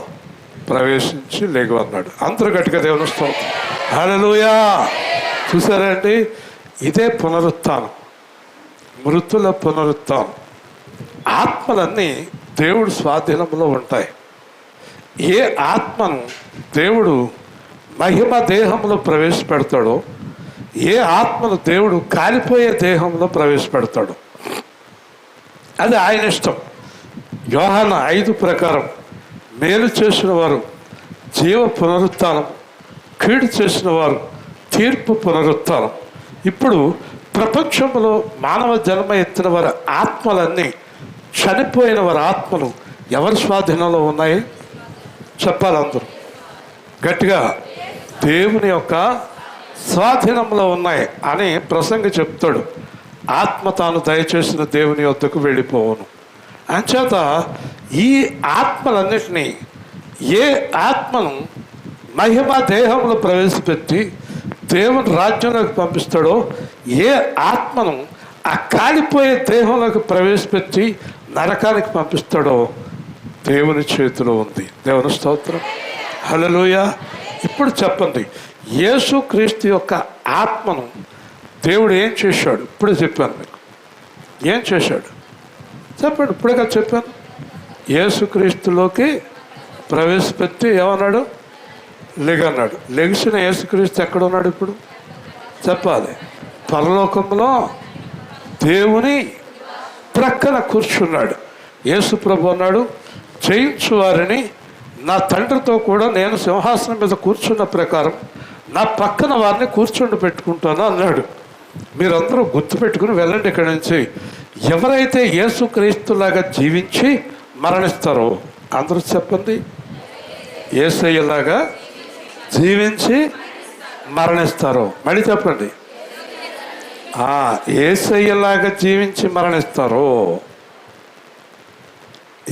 ప్రవేశించి లేగు అన్నాడు. అందరూ గట్టిగా దేవుని స్తోత్రం. హల్లెలూయా. చూసారండి, ఇదే పునరుత్థానం, మృతుల పునరుత్థానం. ఆత్మలన్నీ దేవుడు స్వాధీనంలో ఉంటాయి. ఏ ఆత్మను దేవుడు మహిమ దేహంలో ప్రవేశపెడతాడో, ఏ ఆత్మను దేవుడు కాలిపోయే దేహంలో ప్రవేశపెడతాడో అది ఆయన ఇష్టం. యోహాను 5 ప్రకారం మేలు చేసిన వారు జీవ పునరుత్థానం, కీడు చేసిన వారు తీర్పు, పునరుత్థానం. ఇప్పుడు ప్రపంచంలో మానవ జన్మ ఎత్తిన వారి ఆత్మలన్నీ, చనిపోయిన వారి ఆత్మలు ఎవరి స్వాధీనంలో ఉన్నాయి? చెప్పాలి అందరూ గట్టిగా. దేవుని యొక్క స్వాధీనంలో ఉన్నాయి అని ప్రసంగి చెప్తాడు. ఆత్మ తాను దయచేసిన దేవుని వద్దకు వెళ్ళిపోవను. అంచేత ఈ ఆత్మలన్నిటినీ, ఏ ఆత్మను మహిమ దేహంలో ప్రవేశపెట్టి దేవుని రాజ్యంలోకి పంపిస్తాడో, ఏ ఆత్మను ఆ కాలిపోయే దేహంలోకి ప్రవేశపెట్టి నరకానికి పంపిస్తాడో దేవుని చేతిలో ఉంది. దేవుని స్తోత్రం, హల్లెలూయా. ఇప్పుడు చెప్పండి, యేసుక్రీస్తు యొక్క ఆత్మను దేవుడు ఏం చేశాడు? ఇప్పుడే చెప్పాను మీకు. ఏం చేశాడు చెప్పండి. ఇప్పుడే కదా చెప్పాను. యేసుక్రీస్తులోకి ప్రవేశపెట్టి ఏమన్నాడు? లెగన్నాడు. లెగిసిన యేసుక్రీస్తు ఎక్కడున్నాడు ఇప్పుడు? చెప్పాలి. పరలోకంలో దేవుని ప్రక్కన కూర్చున్నాడు. యేసు ప్రభు అన్నాడు, జయించు వారిని నా తండ్రితో కూడా నేను సింహాసనం మీద కూర్చున్న ప్రకారం నా పక్కన వారిని కూర్చుండి పెట్టుకుంటాను అన్నాడు. మీరందరూ గుర్తుపెట్టుకుని వెళ్ళండి ఇక్కడి నుంచి. ఎవరైతే యేసుక్రీస్తులాగా జీవించి మరణిస్తారో, అందరూ చెప్పండి, యేసయ్యలాగా జీవించి మరణిస్తారో. మళ్ళీ చెప్పండి, యేసయ్యలాగా జీవించి మరణిస్తారో.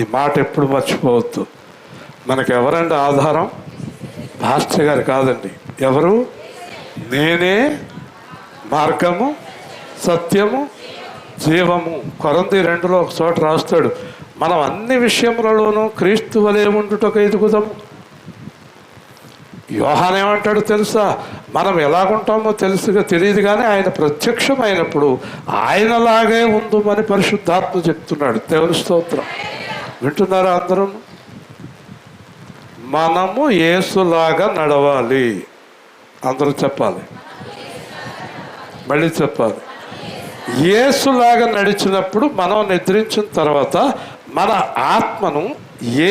ఈ మాట ఎప్పుడు మర్చిపోవద్దు. మనకు ఎవరండి ఆధారం? పాస్టర్ గారు కాదండి. ఎవరు? నేనే మార్గము, సత్యము, జీవము. కొరంథీ 2లో ఒక చోట రాస్తాడు, మనం అన్ని విషయములలోనూ క్రీస్తు వలె ఉండుటకు ఎదుగుదాము. యోహాన్ ఏమంటాడు తెలుసా? మనం ఎలాగుంటామో తెలియదు కానీ ఆయన ప్రత్యక్షమైనప్పుడు ఆయనలాగే ఉందామని పరిశుద్ధాత్మ చెప్తున్నాడు. దేవుని స్తోత్రం. వింటున్నారా అందరూ? మనము యేసులాగా నడవాలి. అందరూ చెప్పాలి, మళ్ళీ చెప్పాలి. యేసులాగా నడిచినప్పుడు మనం నిద్రించిన తర్వాత మన ఆత్మను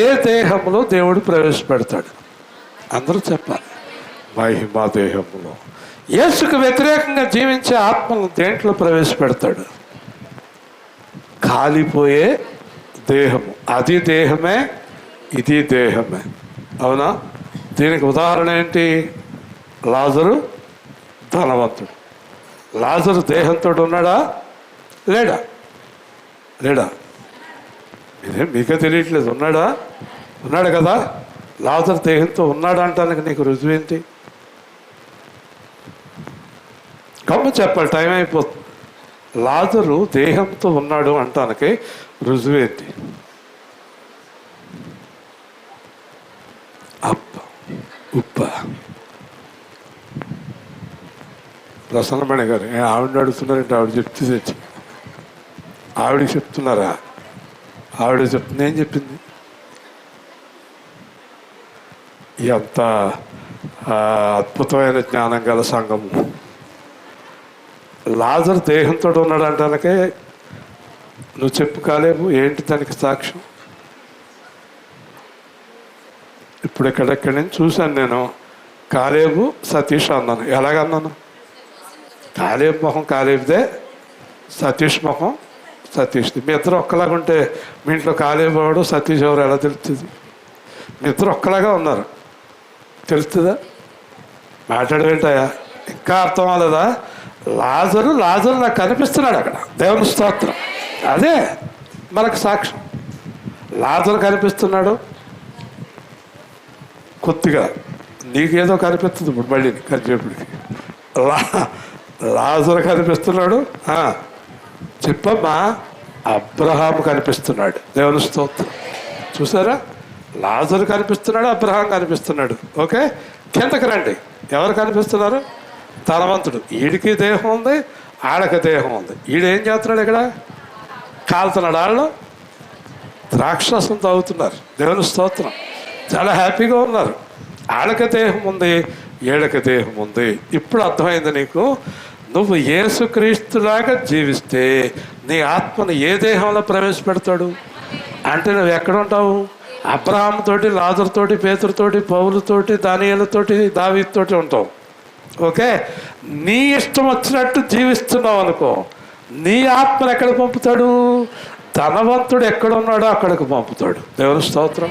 ఏ దేహంలో దేవుడు ప్రవేశపెడతాడు? అందరూ చెప్పాలి, మహిమా దేహంలో. యేసుకు వ్యతిరేకంగా జీవించే ఆత్మను దేంట్లో ప్రవేశపెడతాడు? కాలిపోయే దేహము. అది దేహమే, ఇది దేహమే. అవునా? దీనికి ఉదాహరణ ఏంటి? లాజరు ధనవంతుడు. లాజరు దేహంతో ఉన్నాడా? లేడా? లేడా? ఇదే మీకే తెలియట్లేదు. ఉన్నాడా? ఉన్నాడు కదా. లాజరు దేహంతో ఉన్నాడు అంటానికి నీకు రుజువేంటి? కమ్మ చెప్పాలి, టైం అయిపోతుంది. లాజరు దేహంతో ఉన్నాడు అంటానికి రుజువేంటి? ఉప్ప. ప్రసన్నమణి గారు ఆవిడ అడుగుతున్నారంటే ఆవిడ చెప్తే ఆవిడకి చెప్తున్నారా? ఆవిడ చెప్తుంది. ఏం చెప్పింది? ఎంత అద్భుతమైన జ్ఞానం గల సంఘము. లాజరు దేహంతో ఉన్నాడు అంటానికే నువ్వు చెప్పు కాలేవు. ఏంటి దానికి సాక్ష్యం? ఇప్పుడు ఎక్కడెక్కడి నుంచి చూశాను నేను. కాలేబు సతీష్ అన్నాను. ఎలాగన్నాను? కాలేబు మొహం కాలేబుదే, సతీష్ మొహం సతీష్ది. మీ ఇద్దరు ఒక్కలాగా ఉంటే మీ ఇంట్లో కాలేబు వాడు సతీష్ ఎవరు ఎలా తెలుస్తుంది? మీ ఇద్దరు ఒక్కలాగా ఉన్నారు, తెలుస్తుందా? మాట్లాడవేంటాయా? ఇంకా అర్థం అవ్వలేదా? లాజరు నాకు కనిపిస్తున్నాడు అక్కడ. దేవుని స్తోత్రం. అదే మనకు సాక్ష్యం. లాజరు కనిపిస్తున్నాడు. కొద్దిగా నీకేదో కనిపిస్తుంది ఇప్పుడు మళ్ళీ కలిసేపటికి. లాజరు కనిపిస్తున్నాడు. చెప్పమ్మా, అబ్రహాము కనిపిస్తున్నాడు. దేవుని స్తోత్రం. చూసారా? లాజరు కనిపిస్తున్నాడు, అబ్రహాం కనిపిస్తున్నాడు. ఓకే, కిందకి రండి. ఎవరు కనిపిస్తున్నారు? ధనవంతుడు. ఈడికి దేహం ఉంది, ఆడకి దేహం ఉంది. ఈడేం చేస్తున్నాడు? ఇక్కడ కాలుతున్నాడు. వాళ్ళు ద్రాక్షరసం తాగుతున్నారు. దేవుని స్తోత్రం. చాలా హ్యాపీగా ఉన్నారు. ఆడకి దేహం ఉంది, ఏడకి దేహం ఉంది. ఇప్పుడు అర్థమైంది నీకు? నువ్వు యేసుక్రీస్తులాగా జీవిస్తే నీ ఆత్మను ఏ దేహంలో ప్రవేశపెడతాడు అంటే నువ్వు ఎక్కడ ఉంటావు? అబ్రహాం తోటి, లాజరుతోటి, పేతురుతోటి, పౌలుతోటి, దానియేలుతోటి, దావీదుతోటి ఉంటావు. ఓకే, నీ ఇష్టం వచ్చినట్టు జీవిస్తున్నావు అనుకో, నీ ఆత్మను ఎక్కడ పంపుతాడు? ధనవంతుడు ఎక్కడున్నాడో అక్కడికి పంపుతాడు. దేవుని స్తోత్రం.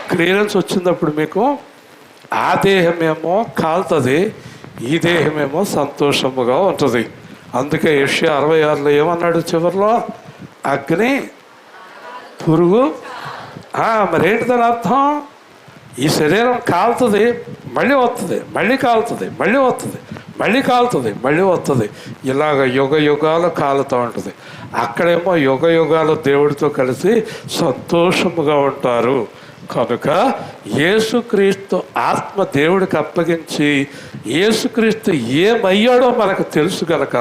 క్లియరెన్స్ వచ్చినప్పుడు మీకు ఆ దేహమేమో కాలుతుంది, ఈ దేహమేమో సంతోషముగా ఉంటుంది. అందుకే యెషయా 66లో ఏమన్నాడు చివరిలో? అగ్ని, పురుగు. మరేంటి దాని అర్థం? ఈ శరీరం కాలుతుంది, మళ్ళీ వస్తుంది, మళ్ళీ కాలుతుంది, మళ్ళీ వస్తుంది, మళ్ళీ కాలుతుంది, మళ్ళీ వస్తుంది. ఇలాగ యుగ యుగాలు కాలుతూ ఉంటుంది. అక్కడేమో యుగ యుగాలు దేవుడితో కలిసి సంతోషముగా ఉంటారు. కనుక యేసుక్రీస్తు ఆత్మ దేవుడికి అప్పగించి యేసుక్రీస్తు ఏమయ్యాడో మనకు తెలుసు కనుక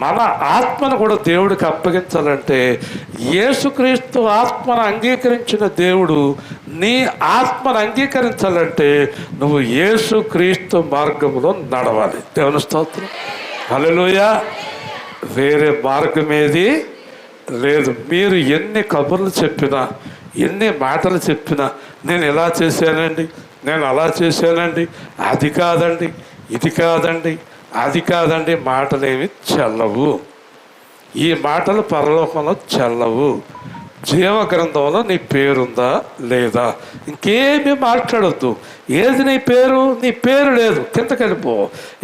మన ఆత్మను కూడా దేవుడికి అప్పగించాలంటే యేసుక్రీస్తు ఆత్మను అంగీకరించిన దేవుడు నీ ఆత్మను అంగీకరించాలంటే నువ్వు యేసుక్రీస్తు మార్గంలో నడవాలి. దేవుని స్తోత్రం. హల్లెలూయా. వేరే మార్గం ఏది లేదు. మీరు ఎన్ని కబుర్లు చెప్పినా, ఎన్ని మాటలు చెప్పినా, నేను ఇలా చేశానండి, నేను అలా చేశానండి, అది కాదండి, ఇది కాదండి, అది కాదండి, మాటలేమి చెల్లవు. ఈ మాటలు పరలోకంలో చెల్లవు. జీవ గ్రంథంలో నీ పేరుందా లేదా? ఇంకేమీ మాట్లాడొద్దు. ఏది నీ పేరు? నీ పేరు లేదు, కిందకి వెళ్ళిపో.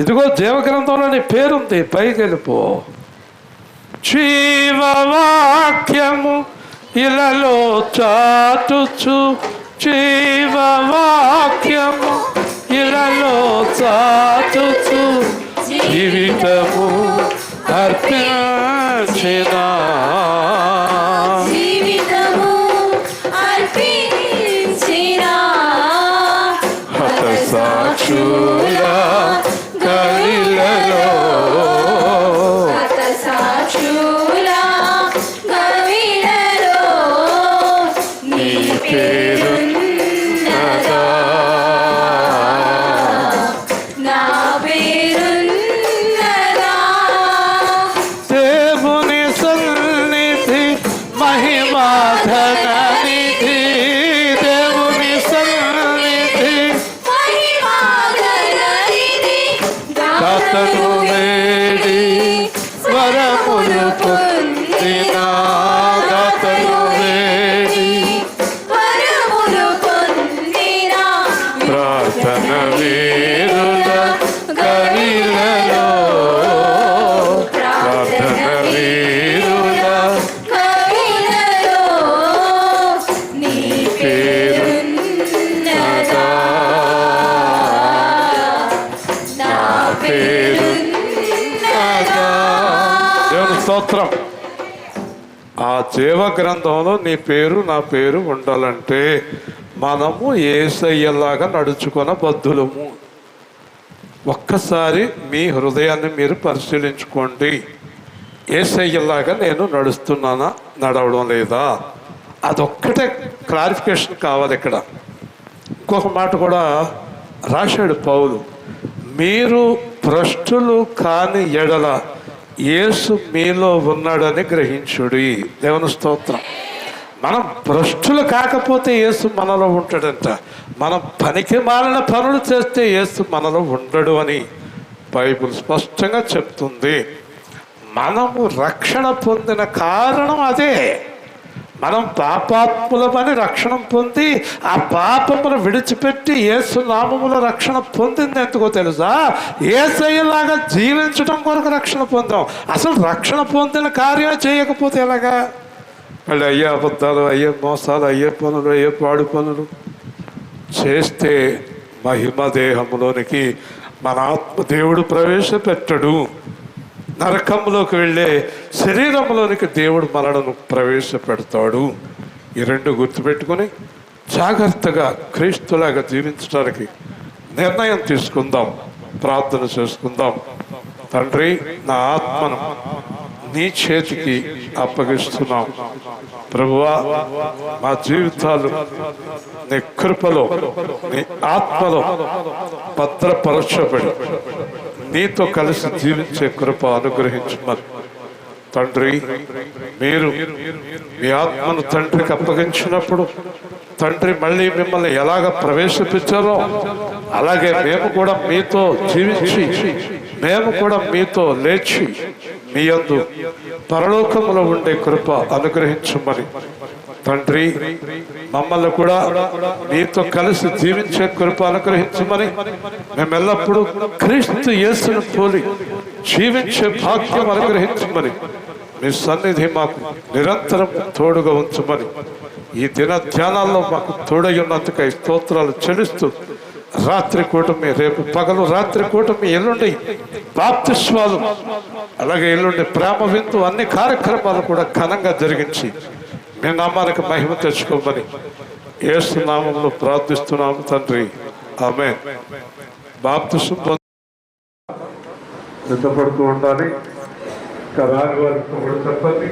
ఇదిగో జీవ గ్రంథంలో నీ పేరుంది, పైకి వెళ్ళిపో. జీవవాక్యము ఇలలో చాటుచు, జీవవాక్యము ఇలలో చాటుచు, జీవితము అర్పించిన, జీవితము అర్పించిన హతసాక్షుల కవిలలో, హతసాక్షుల కవిలలో నీ పేరున్నదా? నా పేరున్నదా? దేవుని సన్నిధి మహిమాధననిధి, దేవుని సన్నిధి మహిమాగణనిధి, దాతను వేడి స్వరములు పొందిన, దాతను వేడి వరములు పొందిన ప్రార్థన వీరుల కవిలలో, ప్రార్థన వీరుల కవిలలో నీ పేరున్నదా? నా పేరున్నదా? దేవుని స్తోత్రం. ఆ జీవ గ్రంథంలో నీ పేరు నా పేరు ఉండాలంటే మనము యేసయ్యలాగా నడుచుకున్న బద్ధులము. ఒక్కసారి మీ హృదయాన్ని మీరు పరిశీలించుకోండి. యేసయ్యలాగా నేను నడుస్తున్నానా, నడవడం లేదా? అదొక్కటే క్లారిఫికేషన్ కావాలి ఇక్కడ. ఇంకొక మాట కూడా రాశాడు పౌలు, మీరు భ్రష్టులు కాని ఎడల యేసు మీలో ఉన్నాడని గ్రహించుడి. దేవుని స్తోత్రం. మనం భ్రష్టులు కాకపోతే యేసు మనలో ఉంటాడంట. మనం పనికి మాలిన పనులు చేస్తే యేసు మనలో ఉండడు అని బైబిల్ స్పష్టంగా చెప్తుంది. మనము రక్షణ పొందిన కారణం అదే. మనం పాపాత్ములమని రక్షణ పొంది ఆ పాపమును విడిచిపెట్టి యేసు నామములో రక్షణ పొందింది ఎందుకో తెలుసా? యేసయ్యలాగా జీవించడం కొరకు రక్షణ పొందాం. అసలు రక్షణ పొందిన కార్యం చేయకపోతే ఎలాగా? మళ్ళీ అయ్యే అబద్ధాలు, అయ్యే మోసాలు, అయ్యే పనులు, అయ్యే పాడు పనులు చేస్తే మహిమ దేహంలోనికి మన ఆత్మ దేవుడు ప్రవేశపెట్టడు. నరకంలోకి వెళ్ళే శరీరంలోనికి దేవుడు మనలను ప్రవేశపెడతాడు. ఈ రెండు గుర్తుపెట్టుకొని జాగ్రత్తగా క్రీస్తులాగా జీవించడానికి నిర్ణయం తీసుకుందాం. ప్రార్థన చేసుకుందాం. తండ్రి, నా ఆత్మను నీ చేతికి అప్పగిస్తున్నాం. ప్రభువా, మా జీవితాలు నీ కృపలో, నీ ఆత్మలో భద్రపరచబడి నీతో కలిసి జీవించే కృప అనుగ్రహించమని తండ్రి. మీరు మీ ఆత్మను తండ్రికి అప్పగించినప్పుడు తండ్రి మళ్ళీ మిమ్మల్ని ఎలాగ ప్రవేశపెట్టారో అలాగే మేము కూడా మీతో జీవించి మేము కూడా మీతో లేచి మీ యందు పరలోకములో ఉండే కృప అనుగ్రహించమని తండ్రి, మమ్మల్ని కూడా మీతో కలిసి జీవించే కృప అనుగ్రహించమని, మేము ఎల్లప్పుడూ క్రీస్తు యేసును పోలి జీవించే భాగ్యం అనుగ్రహించమని, మీ సన్నిధి మాకు నిరంతరం తోడుగా ఉంచమని, ఈ దిన ధ్యానాల్లో మాకు తోడై ఉన్నందుకై స్తోత్రాలు చెల్లిస్తూ, రాత్రి కూటమి, రేపు పగలు రాత్రి కూటమి, ఎల్లుండి బాప్తిస్మాలు, అలాగే ఎల్లుండి ప్రేమ విందు, అన్ని కార్యక్రమాలు కూడా ఘనంగా జరిగించి మీ నామానికి మహిమ తెచ్చుకోమని యేసు నామంలో ప్రార్థిస్తున్నాము తండ్రి, ఆమేన్. బాప్తిసం సిద్ధపడుతూ ఉండాలి. ఇంకా రాని వారికి కూడా చెప్పండి.